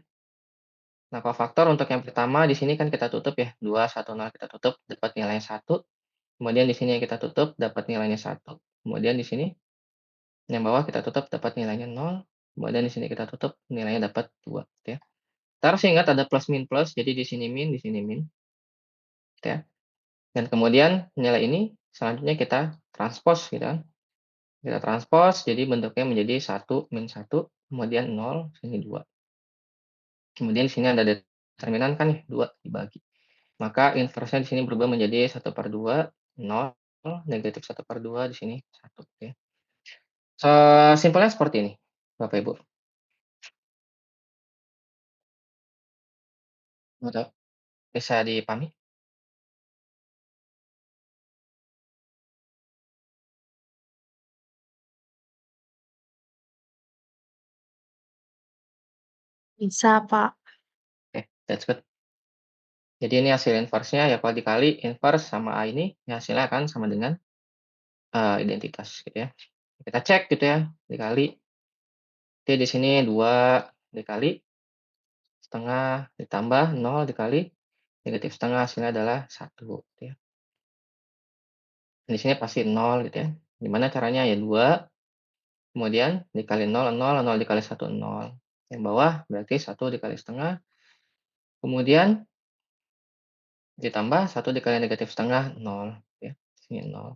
Speaker 1: Nah, kofaktor untuk yang pertama di sini kan kita tutup ya, 2, 1, 0 kita tutup, dapat nilainya 1. Kemudian di sini kita tutup, dapat nilainya 1. Kemudian di sini yang bawah kita tutup, dapat nilainya 0. Kemudian di sini kita tutup, nilainya dapat 2 gitu ya. Kita harus ingat ada plus min plus, jadi di sini min, di sini min. Gitu ya. Dan kemudian nilai ini selanjutnya kita transpose gitu kan. Kita transpose, jadi bentuknya menjadi 1 min 1, kemudian 0, sini 2. Kemudian di sini ada determinan kan ya, 2 dibagi. Maka inverse-nya di sini berubah menjadi 1/2, 0, negatif 1/2, di sini 1 ya. Simpelnya seperti ini, Bapak Ibu. Betul. Bisa dipahami?
Speaker 6: Bisa, Pak.
Speaker 1: Oke, that's good. Jadi ini hasil inverse-nya ya kalau dikali inverse sama A ini, ya hasilnya akan sama dengan identitas gitu ya. Kita cek gitu ya, dikali. Jadi di sini 2 dikali setengah ditambah 0 dikali negatif setengah, hasilnya adalah 1 gitu ya. Di sini pasti 0 gitu ya. Gimana caranya? Ya 2, kemudian dikali 0, 0, 0 dikali 1, 0. Yang bawah berarti 1 dikali setengah, kemudian ditambah 1 dikali negatif setengah, 0 ya. Sini 0.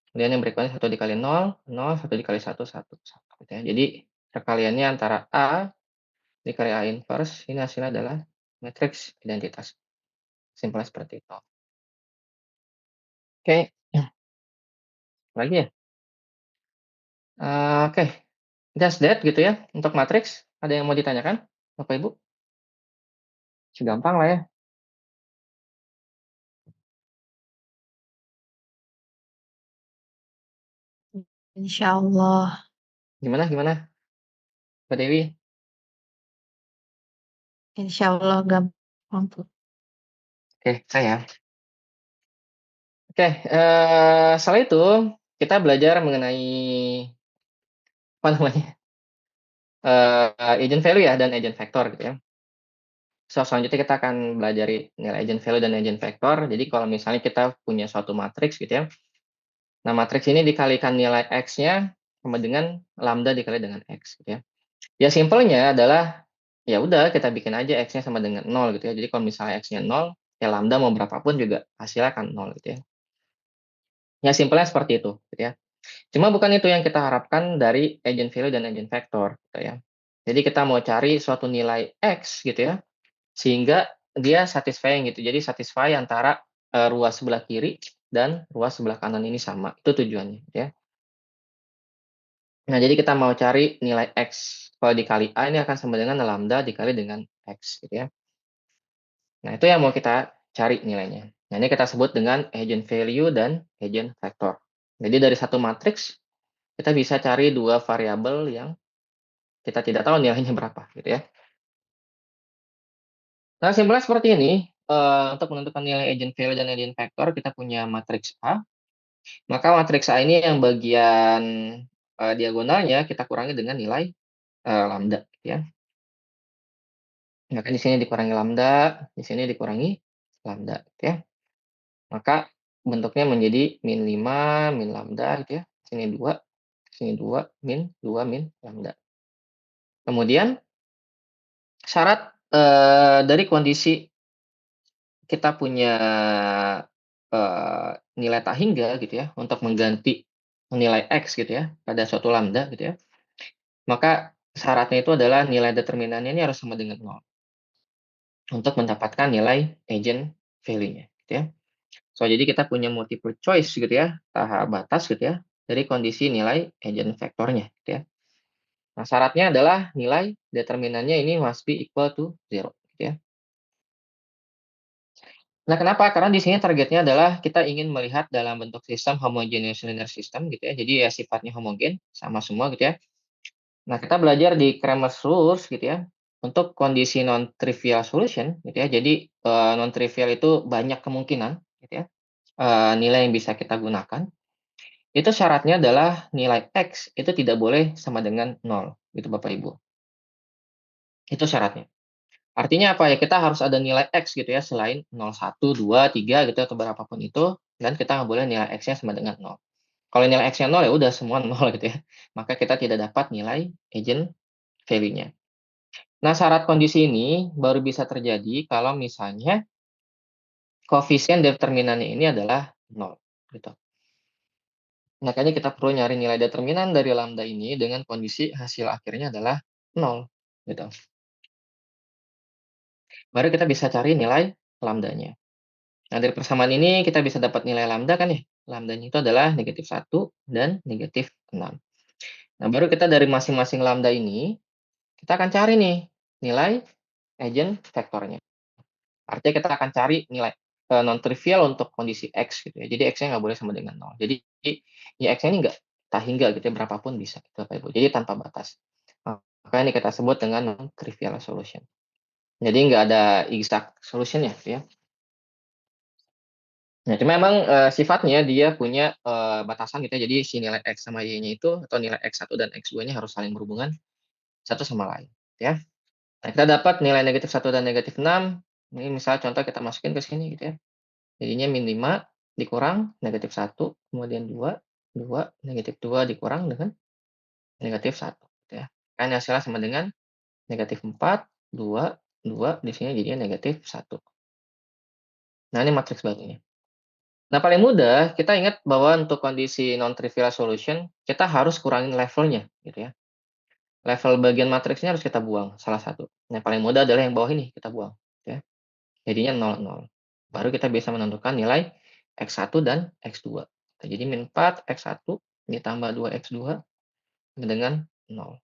Speaker 1: Kemudian yang berikutnya 1 dikali 0, 0, 1 dikali 1, 1, 1 gitu ya. Jadi perkaliannya antara A dikali A inverse, ini hasilnya adalah matriks identitas. Simpelnya seperti itu. Oke, lagi ya? Oke, just that gitu ya untuk matriks. Ada yang mau ditanyakan, Bapak Ibu? Gampang lah ya.
Speaker 6: Insyaallah.
Speaker 1: Gimana gimana, Mbak Dewi?
Speaker 6: Insyaallah gampang, Bu.
Speaker 1: Oke, saya. Oke, setelah itu kita belajar mengenai apa namanya, eigenvalue ya dan eigenvector gitu ya. Selanjutnya kita akan belajar nilai eigenvalue dan eigenvector. Jadi kalau misalnya kita punya suatu matriks gitu ya. Nah, matriks ini dikalikan nilai X-nya sama dengan lambda dikali dengan X gitu ya. Ya simpelnya adalah ya udah kita bikin aja X-nya sama dengan 0 gitu ya. Jadi kalau misalnya X-nya 0, ya lambda mau berapapun juga hasilnya akan 0 gitu ya. Ya simpelnya seperti itu gitu ya. Cuma bukan itu yang kita harapkan dari eigenvalue dan eigenvector gitu ya. Jadi kita mau cari suatu nilai X gitu ya, sehingga dia satisfying gitu. Jadi satisfy antara ruas sebelah kiri dan ruas sebelah kanan ini sama. Itu tujuannya gitu ya. Nah, jadi kita mau cari nilai X. Kalau dikali A ini akan sama dengan lambda dikali dengan X gitu ya. Nah, itu yang mau kita cari nilainya. Nah, ini kita sebut dengan eigenvalue dan eigenvector. Jadi dari satu matriks kita bisa cari 2 variabel yang kita tidak tahu nilainya berapa gitu ya. Nah, simpelnya seperti ini, untuk menentukan nilai eigenvalue dan eigenvector kita punya matriks A, maka matriks A ini yang bagian, diagonalnya kita kurangi dengan nilai, lambda gitu ya. Maka di sini dikurangi lambda, di sini dikurangi lambda gitu ya. Maka bentuknya menjadi min 5 min lambda gitu ya. Sini 2, sini 2, min 2 min lambda. Kemudian syarat, dari kondisi kita punya, nilai tak hingga gitu ya, untuk mengganti nilai X gitu ya, pada suatu lambda gitu ya. Maka syaratnya itu adalah nilai determinannya ini harus sama dengan 0 untuk mendapatkan nilai eigen value-nya, gitu ya. So, jadi kita punya multiple choice gitu ya, tahap batas gitu ya, dari kondisi nilai eigenvektornya, gitu ya. Nah, syaratnya adalah nilai determinannya ini must be equal to 0, gitu ya. Nah, kenapa? Karena di sini targetnya adalah kita ingin melihat dalam bentuk sistem homogeneous linear system gitu ya. Jadi ya sifatnya homogen, sama semua gitu ya. Nah, kita belajar di Cramer's rules gitu ya, untuk kondisi non-trivial solution gitu ya. Jadi non-trivial itu banyak kemungkinan gitu ya, nilai yang bisa kita gunakan. Itu syaratnya adalah nilai X itu tidak boleh sama dengan 0 gitu Bapak Ibu. Itu syaratnya. Artinya apa ya, kita harus ada nilai X gitu ya, selain 0, 1, 2, 3 gitu atau berapapun itu, dan kita nggak boleh nilai X-nya sama dengan 0. Kalau nilai X-nya 0 ya udah semua 0 gitu ya, maka kita tidak dapat nilai eigen value-nya. Nah, syarat kondisi ini baru bisa terjadi kalau misalnya koefisien determinannya ini adalah 0 gitu. Makanya kita perlu nyari nilai determinan dari lambda ini dengan kondisi hasil akhirnya adalah 0 gitu. Baru kita bisa cari nilai lambdanya. Nah, dari persamaan ini kita bisa dapat nilai lambda kan ya, lambdanya itu adalah -1 dan -6. Nah, baru kita dari masing-masing lambda ini, kita akan cari nih nilai eigenvektornya. Artinya kita akan cari nilai non trivial untuk kondisi X gitu ya. Jadi X-nya nggak boleh sama dengan 0. Jadi ya X-nya ini nggak tak hingga gitu ya, berapapun bisa gitu Bapak Ibu. Jadi tanpa batas. Makanya ini kita sebut dengan non trivial solution. Jadi nggak ada exact solution-nya gitu ya. Nah, cuma memang sifatnya dia punya batasan gitu ya. Jadi si nilai X sama Y-nya itu atau nilai X1 dan X2-nya harus saling berhubungan satu sama lain, ya. Nah, kita dapat nilai -1 dan -6. Ini misalnya contoh kita masukin ke sini gitu ya. Jadinya -5 dikurang -1, kemudian 2, 2, -2 dikurang dengan -1 gitu ya. Kan hasilnya sama dengan -4, 2, 2, di sini jadinya -1. Nah, ini matriks barunya. Nah, paling mudah kita ingat bahwa untuk kondisi non-trivial solution, kita harus kurangin levelnya gitu ya. Level bagian matriksnya harus kita buang, salah satu. Yang paling mudah adalah yang bawah ini, kita buang, ya. Jadinya 0, 0. Baru kita bisa menentukan nilai X1 dan X2. Nah, jadi -4 X1 ditambah 2 X2 dengan 0.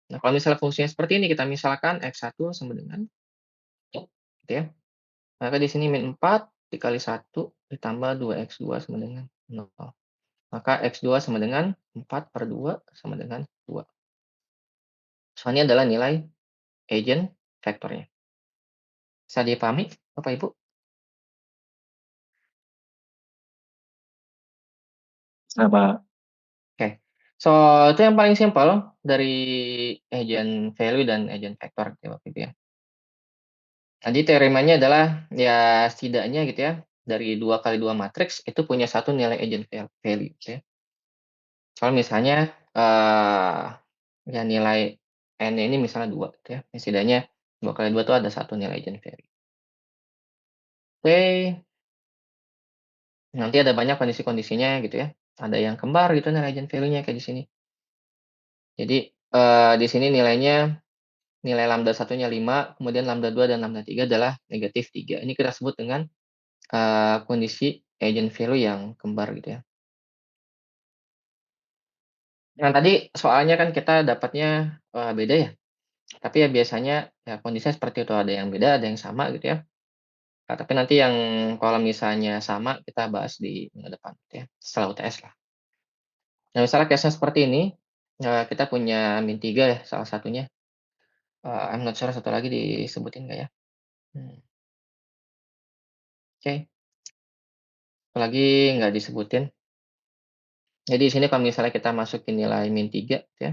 Speaker 1: Nah, kalau misalnya fungsinya seperti ini, kita misalkan X1 sama dengan gitu ya. Maka di sini -4 dikali 1 ditambah 2 X2 sama dengan 0. Maka X2 sama dengan 4/2 sama dengan 2. Soalnya adalah nilai eigenvektornya. Bisa dipahami Bapak Ibu?
Speaker 2: Apa?
Speaker 1: Oke. So, itu yang paling simpel dari eigenvalue dan eigenvektor gitu ya Bapak Ibu ya. Jadi teoremanya adalah ya setidaknya gitu ya, dari 2 kali 2 matriks itu punya satu nilai eigenvalue gitu ya. Kalau misalnya, ya nilai N-nya ini misalnya 2 gitu ya, setidaknya 2 kali 2 itu ada satu nilai eigenvalue. Oke, nanti ada banyak kondisi-kondisinya gitu ya, ada yang kembar gitu nilai eigenvalue-nya kayak di sini. Jadi, di sini nilai lambda satunya 5, kemudian lambda 2 dan lambda 3 adalah -3. Ini kita sebut dengan, kondisi eigenvalue yang kembar gitu ya. Nah, tadi soalnya kan kita dapatnya, beda ya, tapi ya biasanya ya kondisinya seperti itu, ada yang beda, ada yang sama gitu ya. Nah, tapi nanti yang kalau misalnya sama kita bahas di minggu depan gitu ya, setelah UTS lah. Nah, misalnya case-nya seperti ini, kita punya -3 ya salah satunya, I'm not sure satu lagi disebutin nggak ya? Oke, satu lagi nggak disebutin. Jadi di sini kalau misalnya kita masukin nilai -3 gitu ya,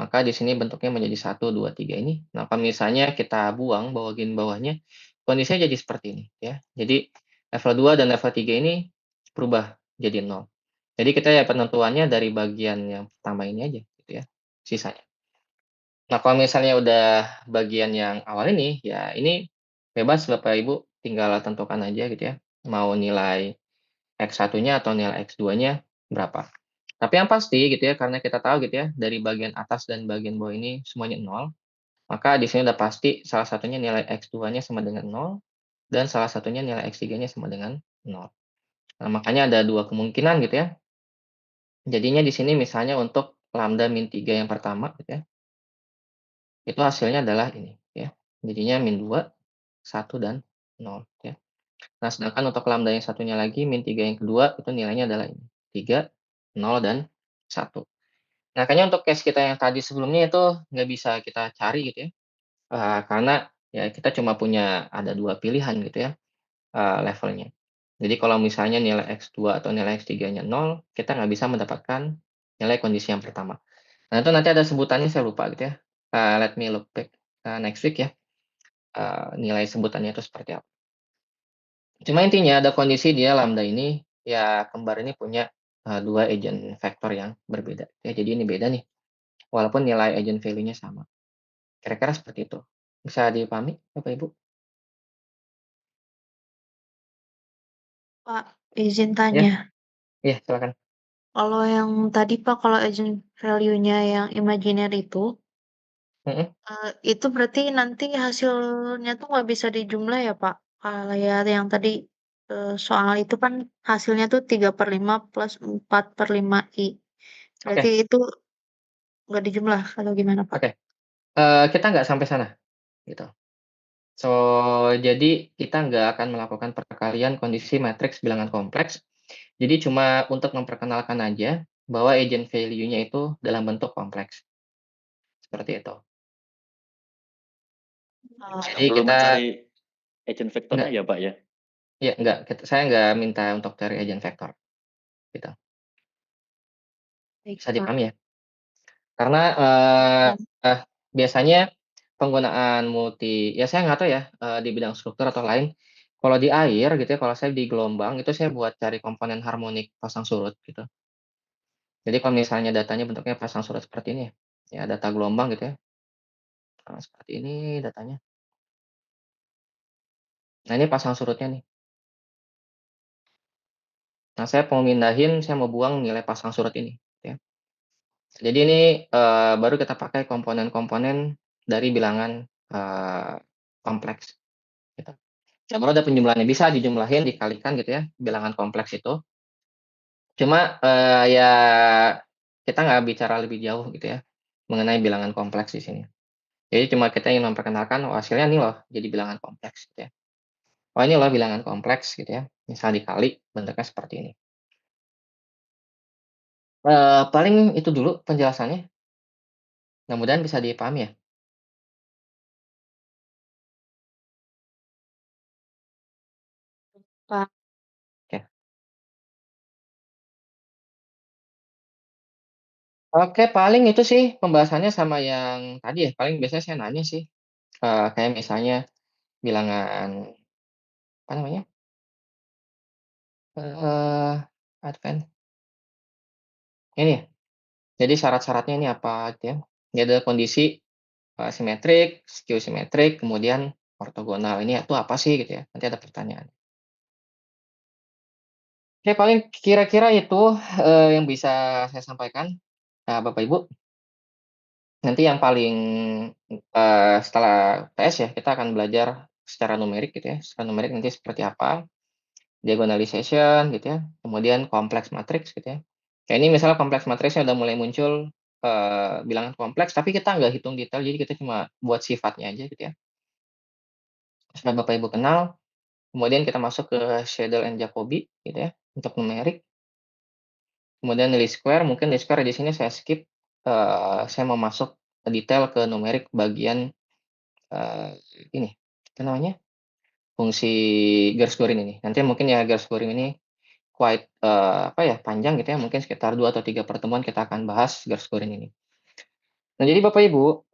Speaker 1: maka di sini bentuknya menjadi 1, 2, 3 ini. Nah, kalau misalnya kita buang bagian bawahnya, kondisinya jadi seperti ini ya. Jadi level 2 dan level 3 ini berubah jadi 0. Jadi kita ya penentuannya dari bagian yang pertama ini aja gitu ya, sisanya. Nah, kalau misalnya udah bagian yang awal ini, ya ini bebas Bapak Ibu tinggal tentukan aja gitu ya, mau nilai X1-nya atau nilai X2-nya berapa. Tapi yang pasti gitu ya, karena kita tahu gitu ya, dari bagian atas dan bagian bawah ini semuanya 0, maka di sini udah pasti salah satunya nilai X2-nya sama dengan 0, dan salah satunya nilai X3-nya sama dengan 0. Nah, makanya ada 2 kemungkinan gitu ya. Jadinya di sini misalnya untuk lambda min 3 yang pertama gitu ya, itu hasilnya adalah ini ya. Jadinya min 2, 1, dan 0 ya. Nah, sedangkan untuk lambda yang satunya lagi, min 3 yang kedua, itu nilainya adalah ini, 3, 0, dan 1. Nah, kayaknya untuk case kita yang tadi sebelumnya itu nggak bisa kita cari gitu ya, karena ya kita cuma punya ada 2 pilihan gitu ya, levelnya. Jadi kalau misalnya nilai X2 atau nilai X3-nya 0, kita nggak bisa mendapatkan nilai kondisi yang pertama. Nah, itu nanti ada sebutannya saya lupa gitu ya, let me look back, next week ya, nilai sebutannya itu seperti apa. Cuma intinya ada kondisi dia lambda ini, ya kembar ini punya, 2 eigenvektor yang berbeda. Ya jadi ini beda nih, walaupun nilai eigenvalue-nya sama. Kira-kira seperti itu. Bisa dipahami Bapak Ibu?
Speaker 6: Pak, izin
Speaker 1: Ya?
Speaker 6: tanya.
Speaker 1: Iya silakan.
Speaker 6: Kalau yang tadi Pak, kalau agent value-nya yang imajiner
Speaker 1: Mhm,
Speaker 6: itu berarti nanti hasilnya tuh nggak bisa dijumlah ya Pak? Kayak yang tadi soal itu kan hasilnya tuh 3/5 plus 4/5i. Berarti
Speaker 1: oke
Speaker 6: itu nggak dijumlah atau gimana Pak?
Speaker 1: oke, kita nggak sampai sana, gitu. So, jadi kita nggak akan melakukan perkalian kondisi matriks bilangan kompleks, jadi cuma untuk memperkenalkan aja bahwa eigenvalue-nya itu dalam bentuk kompleks, seperti itu. Jadi
Speaker 7: Sebelum
Speaker 1: kita
Speaker 7: mencari eigenvektornya
Speaker 1: nggak
Speaker 7: ya, Pak, ya?
Speaker 1: ya nggak, saya nggak minta untuk cari eigenvektor, gitu.
Speaker 6: Baik
Speaker 1: Bisa
Speaker 6: Pak.
Speaker 1: dipahami ya? Karena,
Speaker 6: Ya.
Speaker 1: biasanya penggunaan ya saya nggak tahu ya, di bidang struktur atau lain, kalau di air gitu ya, kalau saya di gelombang itu saya buat cari komponen harmonik pasang surut gitu. Jadi kalau misalnya datanya bentuknya pasang surut seperti ini ya, data gelombang gitu ya, seperti ini datanya. Nah ini pasang surutnya nih. Nah saya mau mindahin, saya mau buang nilai pasang surut ini, gitu ya. Jadi ini, baru kita pakai komponen-komponen dari bilangan, kompleks, gitu. Ya baru ada penjumlahannya, bisa dijumlahin, dikalikan gitu ya, bilangan kompleks itu. Cuma, ya kita nggak bicara lebih jauh gitu ya, mengenai bilangan kompleks di sini. Jadi cuma kita ingin memperkenalkan, oh hasilnya ini loh jadi bilangan kompleks gitu ya. Oh ini loh bilangan kompleks gitu ya, misal dikali bentuknya seperti ini. Paling itu dulu penjelasannya, mudah-mudahan bisa dipahami ya.
Speaker 6: Pak.
Speaker 1: Oke. Oke, paling itu sih pembahasannya sama yang tadi ya, paling biasanya saya nanya sih, kayak misalnya bilangan, apa namanya, eee, advance ini ya, jadi syarat-syaratnya ini apa gitu ya. Ini ada kondisi, simetrik, skew simetrik, kemudian ortogonal, ini itu apa sih gitu ya, nanti ada pertanyaan. Oke, paling kira-kira itu, yang bisa saya sampaikan, Bapak Ibu. Nanti yang paling, setelah UTS ya, kita akan belajar secara numerik gitu ya, secara numerik nanti seperti apa, diagonalization gitu ya, kemudian kompleks matriks gitu ya. Kayak ini misalnya kompleks matriksnya udah mulai muncul, bilangan kompleks, tapi kita nggak hitung detail, jadi kita cuma buat sifatnya aja gitu ya. Setelah Bapak Ibu kenal, kemudian kita masuk ke Shadle and Jacobi gitu ya, untuk numerik. Kemudian least square, mungkin least square di sini saya skip, saya mau masuk detail ke numerik bagian, eee, ini, apa namanya, fungsi Gauss-Green ini. Nanti mungkin ya Gauss-Green ini quite, apa ya, panjang gitu ya, mungkin sekitar 2 atau 3 pertemuan kita akan bahas Gauss-Green ini. Nah jadi Bapak Ibu,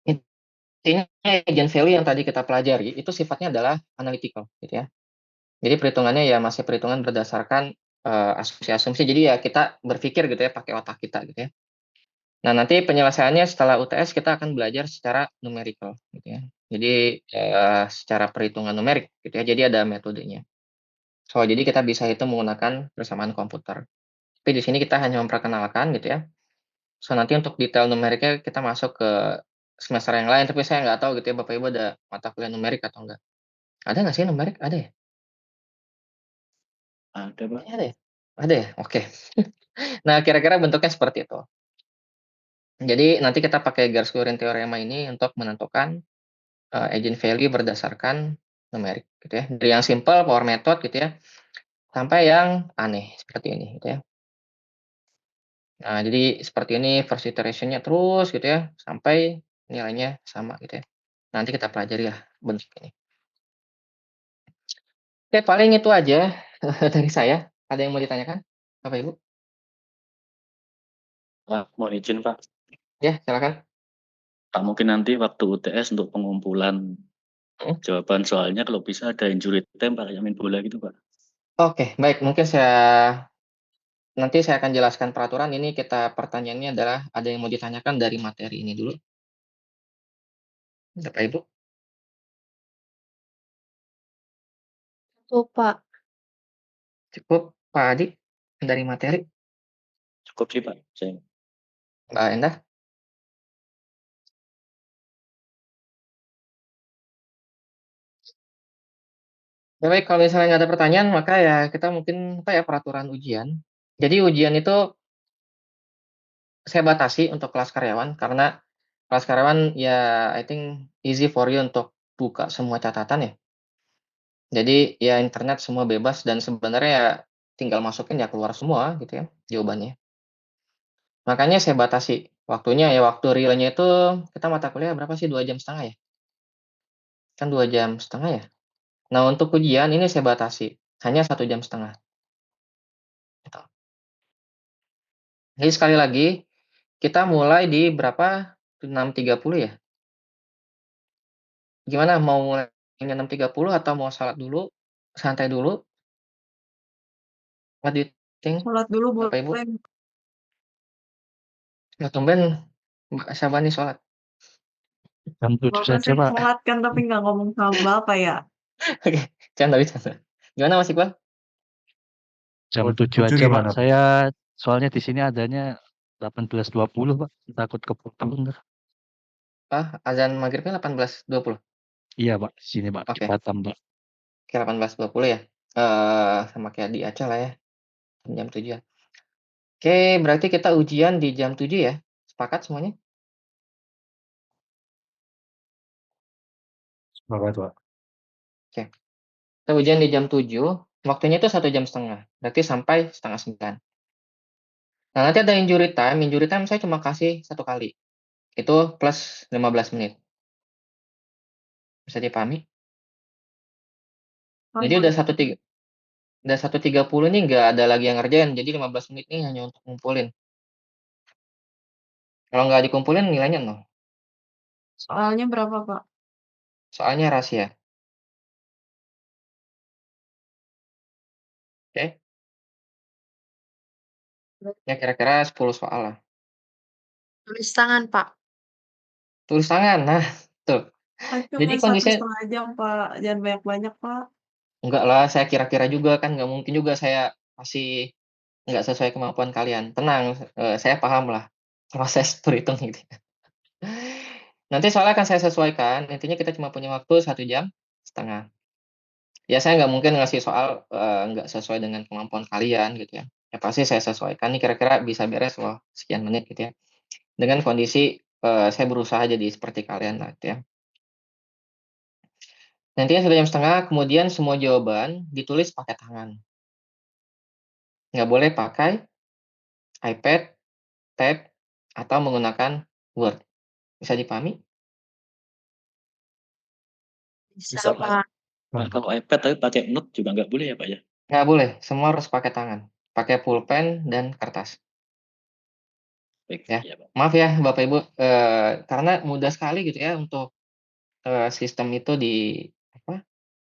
Speaker 1: intinya eigenvalue yang tadi kita pelajari itu sifatnya adalah analytical gitu ya. Jadi perhitungannya ya masih perhitungan berdasarkan, asumsi-asumsi, jadi ya kita berpikir gitu ya, pakai otak kita gitu ya. Nah, nanti penyelesaiannya setelah UTS kita akan belajar secara numerical gitu ya. Jadi, secara perhitungan numerik gitu ya, jadi ada metodenya. So, jadi kita bisa hitung menggunakan persamaan komputer. Tapi di sini kita hanya memperkenalkan gitu ya. So, nanti untuk detail numeriknya kita masuk ke semester yang lain, tapi saya nggak tahu gitu ya Bapak Ibu ada mata kuliah numerik atau enggak. Ada nggak sih numerik? Ada ya?
Speaker 5: Ada, Pak.
Speaker 1: Kayaknya ada ya? Ada ya? Oke. Nah, kira-kira bentuknya seperti itu. Jadi nanti kita pakai garis kuring teorema ini untuk menentukan eigenvalue berdasarkan numerik gitu ya. Dari yang simple power method gitu ya, sampai yang aneh seperti ini gitu ya. Nah, jadi seperti ini first iteration-nya terus gitu ya, sampai nilainya sama gitu ya. Nanti kita pelajari lah bentuk ini. Oke, paling itu aja dari saya. Ada yang mau ditanyakan, Bapak Ibu?
Speaker 7: Pak, mohon izin Pak.
Speaker 1: Ya, silakan.
Speaker 7: Pak, mungkin nanti waktu UTS untuk pengumpulan jawaban soalnya kalau bisa ada injury time Pak, kayak main bola gitu Pak.
Speaker 1: Oke, baik. Mungkin nanti saya akan jelaskan peraturan ini. Pertanyaannya adalah ada yang mau ditanyakan dari materi ini dulu, Bapak Ibu?
Speaker 6: Tuh, Pak.
Speaker 1: Cukup, Pak Adi, dari materi.
Speaker 7: Cukup sih Pak. Saya.
Speaker 1: Mbak Endah? Ya baik, kalau misalnya nggak ada pertanyaan, maka ya kita mungkin peraturan ujian. Jadi ujian itu saya batasi untuk kelas karyawan karena kelas karyawan ya I think easy for you untuk buka semua catatan ya. Jadi ya internet semua bebas dan sebenarnya ya tinggal masukin ya keluar semua gitu ya jawabannya. Makanya saya batasi waktunya ya, waktu realnya itu kita mata kuliah berapa sih? 2,5 jam ya? Kan 2,5 jam ya? Nah, untuk ujian ini saya batasi, hanya 1,5 jam. Gitu. Jadi sekali lagi, kita mulai di berapa? 6.30 ya? Gimana, mau mulainya 6.30 atau mau salat dulu, santai dulu? What do you think,
Speaker 3: Sholat dulu
Speaker 1: Bapak Ibu?
Speaker 3: boleh.
Speaker 1: Ya tumben Mbak Syabani sholat.
Speaker 2: Jam 7
Speaker 3: Bapak
Speaker 2: saja,
Speaker 3: sih
Speaker 2: Pak.
Speaker 3: sholat kan tapi nggak ngomong sama Bapak ya.
Speaker 1: Oke, bercanda. Gimana Mas Iqbal?
Speaker 2: Jam 7
Speaker 8: 7
Speaker 2: aja, Pak.
Speaker 8: gimana, Pak?
Speaker 2: Saya soalnya di sini adanya 18.20, Pak. Takut kepotong ntar.
Speaker 1: Azan maghribnya 18.20?
Speaker 2: Iya, Pak. Di sini, Pak. Di
Speaker 1: Oke.
Speaker 2: Batam, Pak.
Speaker 1: Oke, 18.20 ya? Sama kayak di Aceh lah ya, jam 7 ya. Oke, berarti kita ujian di jam 7 ya? Sepakat semuanya?
Speaker 8: Sepakat, Pak.
Speaker 1: Oke. Kita ujian di jam 7, waktunya itu 1,5 jam, berarti sampai 8:30. Nah, nanti ada injury time saya cuma kasih 1 kali, itu plus 15 menit. Bisa dipahami? Jadi udah 1.30 nih nggak ada lagi yang ngerjain, jadi 15 menit ini hanya untuk ngumpulin. Kalau nggak dikumpulin nilainya 0.
Speaker 3: Soalnya berapa, Pak?
Speaker 1: Soalnya rahasia. Oke? Ya kira-kira 10 soal lah.
Speaker 6: Tulis tangan, Pak.
Speaker 1: Tulis tangan, nah tuh. Jadi
Speaker 3: Cuma
Speaker 1: kondisinya
Speaker 3: 1,5 jam, Pak. Jangan banyak-banyak, Pak.
Speaker 1: enggak lah, saya kira-kira juga kan nggak mungkin juga saya kasih nggak sesuai kemampuan kalian. Tenang, saya paham lah proses berhitung gitu. Nanti soalnya akan saya sesuaikan, intinya kita cuma punya waktu 1,5 jam. Ya saya nggak mungkin ngasih soal, nggak sesuai dengan kemampuan kalian gitu ya. Ya pasti saya sesuaikan nih kira-kira bisa beres loh sekian menit gitu ya. Dengan kondisi, saya berusaha jadi seperti kalian lah gitu ya. Nantinya 1,5 jam, kemudian semua jawaban ditulis pakai tangan. Nggak boleh pakai iPad, tab, atau menggunakan Word. Bisa dipahami?
Speaker 6: Bisa, Pak.
Speaker 7: Pak, kalau iPad tapi pakai note juga nggak boleh ya Pak ya?
Speaker 1: Nggak boleh, semua harus pakai tangan. Pakai pulpen dan kertas.
Speaker 7: Baik,
Speaker 1: Ya.
Speaker 7: ya Pak.
Speaker 1: Maaf ya Bapak Ibu, karena mudah sekali gitu ya untuk, sistem itu di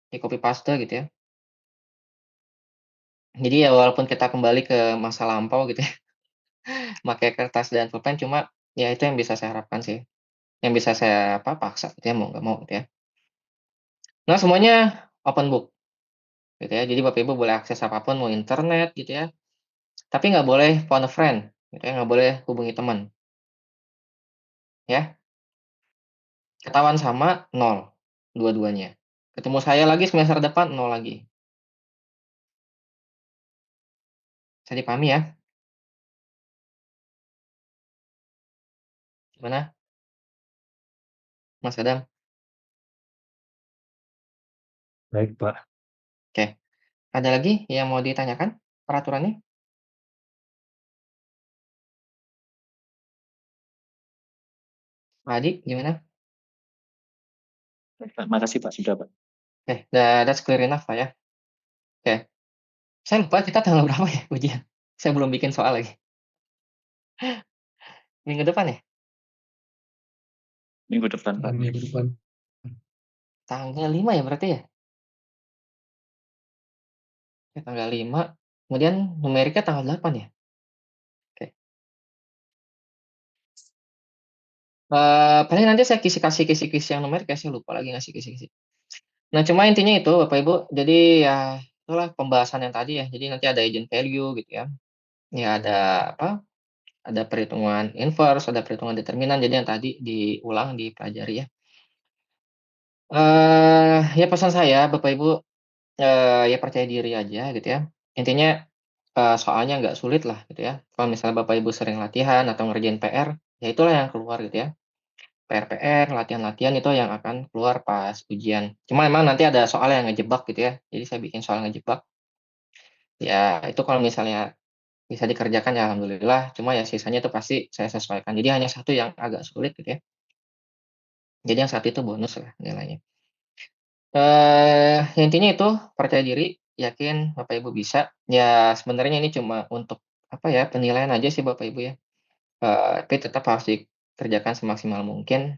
Speaker 1: copy paste gitu ya. Jadi ya walaupun kita kembali ke masa lampau gitu ya, pakai kertas dan pulpen, cuma ya itu yang bisa saya harapkan sih, yang bisa saya paksa gitu ya, mau nggak mau gitu ya. Nah semuanya open book gitu ya, jadi Bapak Ibu boleh akses apapun, mau internet gitu ya, Tapi nggak boleh phone a friend, gitu ya, nggak boleh hubungi teman. Ya, ketahuan sama, 0, dua-duanya. Ketemu saya lagi semester depan, 0 lagi. Bisa dipahami ya? Gimana, Mas Adam?
Speaker 2: Baik, Pak.
Speaker 1: Oke. Ada lagi yang mau ditanyakan peraturannya? Pak Adi, gimana?
Speaker 7: Makasih Pak, sudah Pak.
Speaker 1: Oke, that's clear enough Pak ya. Oke. Saya lupa kita tanggal berapa ya ujian? Saya belum bikin soal lagi. Minggu depan ya?
Speaker 7: Minggu depan Pak.
Speaker 4: Minggu depan.
Speaker 1: Tanggal 5 ya berarti ya? Ya tanggal 5, kemudian numeriknya tanggal 8 ya? Oke. Paling nanti saya kasih kisi-kisi yang numerik ya, saya lupa lagi ngasih kisi-kisi. Nah, cuma intinya itu Bapak Ibu, jadi ya itulah pembahasan yang tadi ya. Jadi nanti ada agent value gitu ya. Ya ada apa, ada perhitungan inverse, ada perhitungan determinan, jadi yang tadi diulang, dipelajari ya. Ya pesan saya Bapak Ibu, ya percaya diri aja gitu ya. Intinya, soalnya nggak sulit lah gitu ya. Kalau misalnya Bapak Ibu sering latihan atau ngerjain PR, ya itulah yang keluar gitu ya. PR-PR, latihan-latihan itu yang akan keluar pas ujian. Cuma emang nanti ada soal yang ngejebak gitu ya, jadi saya bikin soal ngejebak. Ya itu kalau misalnya bisa dikerjakan ya alhamdulillah, cuma ya sisanya itu pasti saya sesuaikan. Jadi hanya satu yang agak sulit gitu ya. Jadi yang satu itu bonus lah nilainya. Intinya itu percaya diri, yakin Bapak Ibu bisa. Ya sebenarnya ini cuma untuk apa ya, penilaian aja sih Bapak Ibu ya. Tapi tetap harus dikerjakan semaksimal mungkin.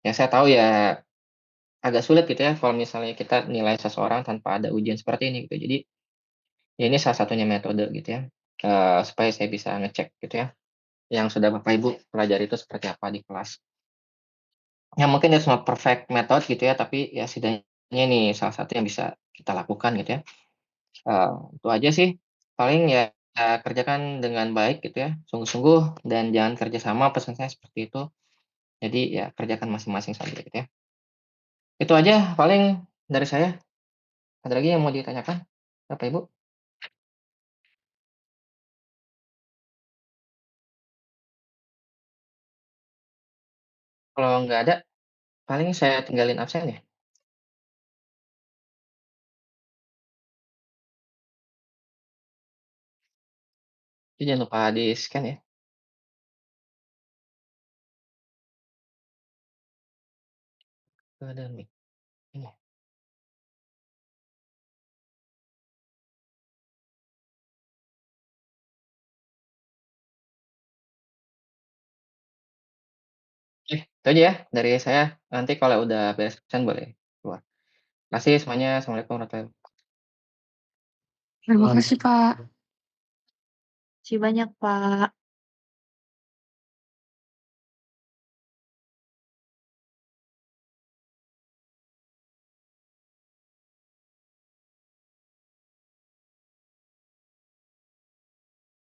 Speaker 1: Ya saya tahu ya agak sulit gitu ya kalau misalnya kita nilai seseorang tanpa ada ujian seperti ini gitu. Jadi ya ini salah satunya metode gitu ya, supaya saya bisa ngecek gitu ya, yang sudah Bapak Ibu pelajari itu seperti apa di kelas. Ya mungkin it's not perfect method gitu ya, tapi ya setidaknya ini salah satu yang bisa kita lakukan gitu ya. Itu aja sih, paling ya kerjakan dengan baik gitu ya, sungguh-sungguh dan jangan kerja sama, pesan saya seperti itu. Jadi ya kerjakan masing-masing saja gitu ya. Itu aja paling dari saya. Ada lagi yang mau ditanyakan Bapak Ibu? Kalau nggak ada, paling saya tinggalin absen ya? Jadi jangan lupa di-scan ya. Ada mic ini. Oke, itu aja ya dari saya. Nanti kalau udah beres absen boleh keluar. Terima kasih semuanya. Assalamualaikum warahmatullahi wabarakatuh.
Speaker 3: Terima kasih, Pak.
Speaker 6: Makasih banyak Pak.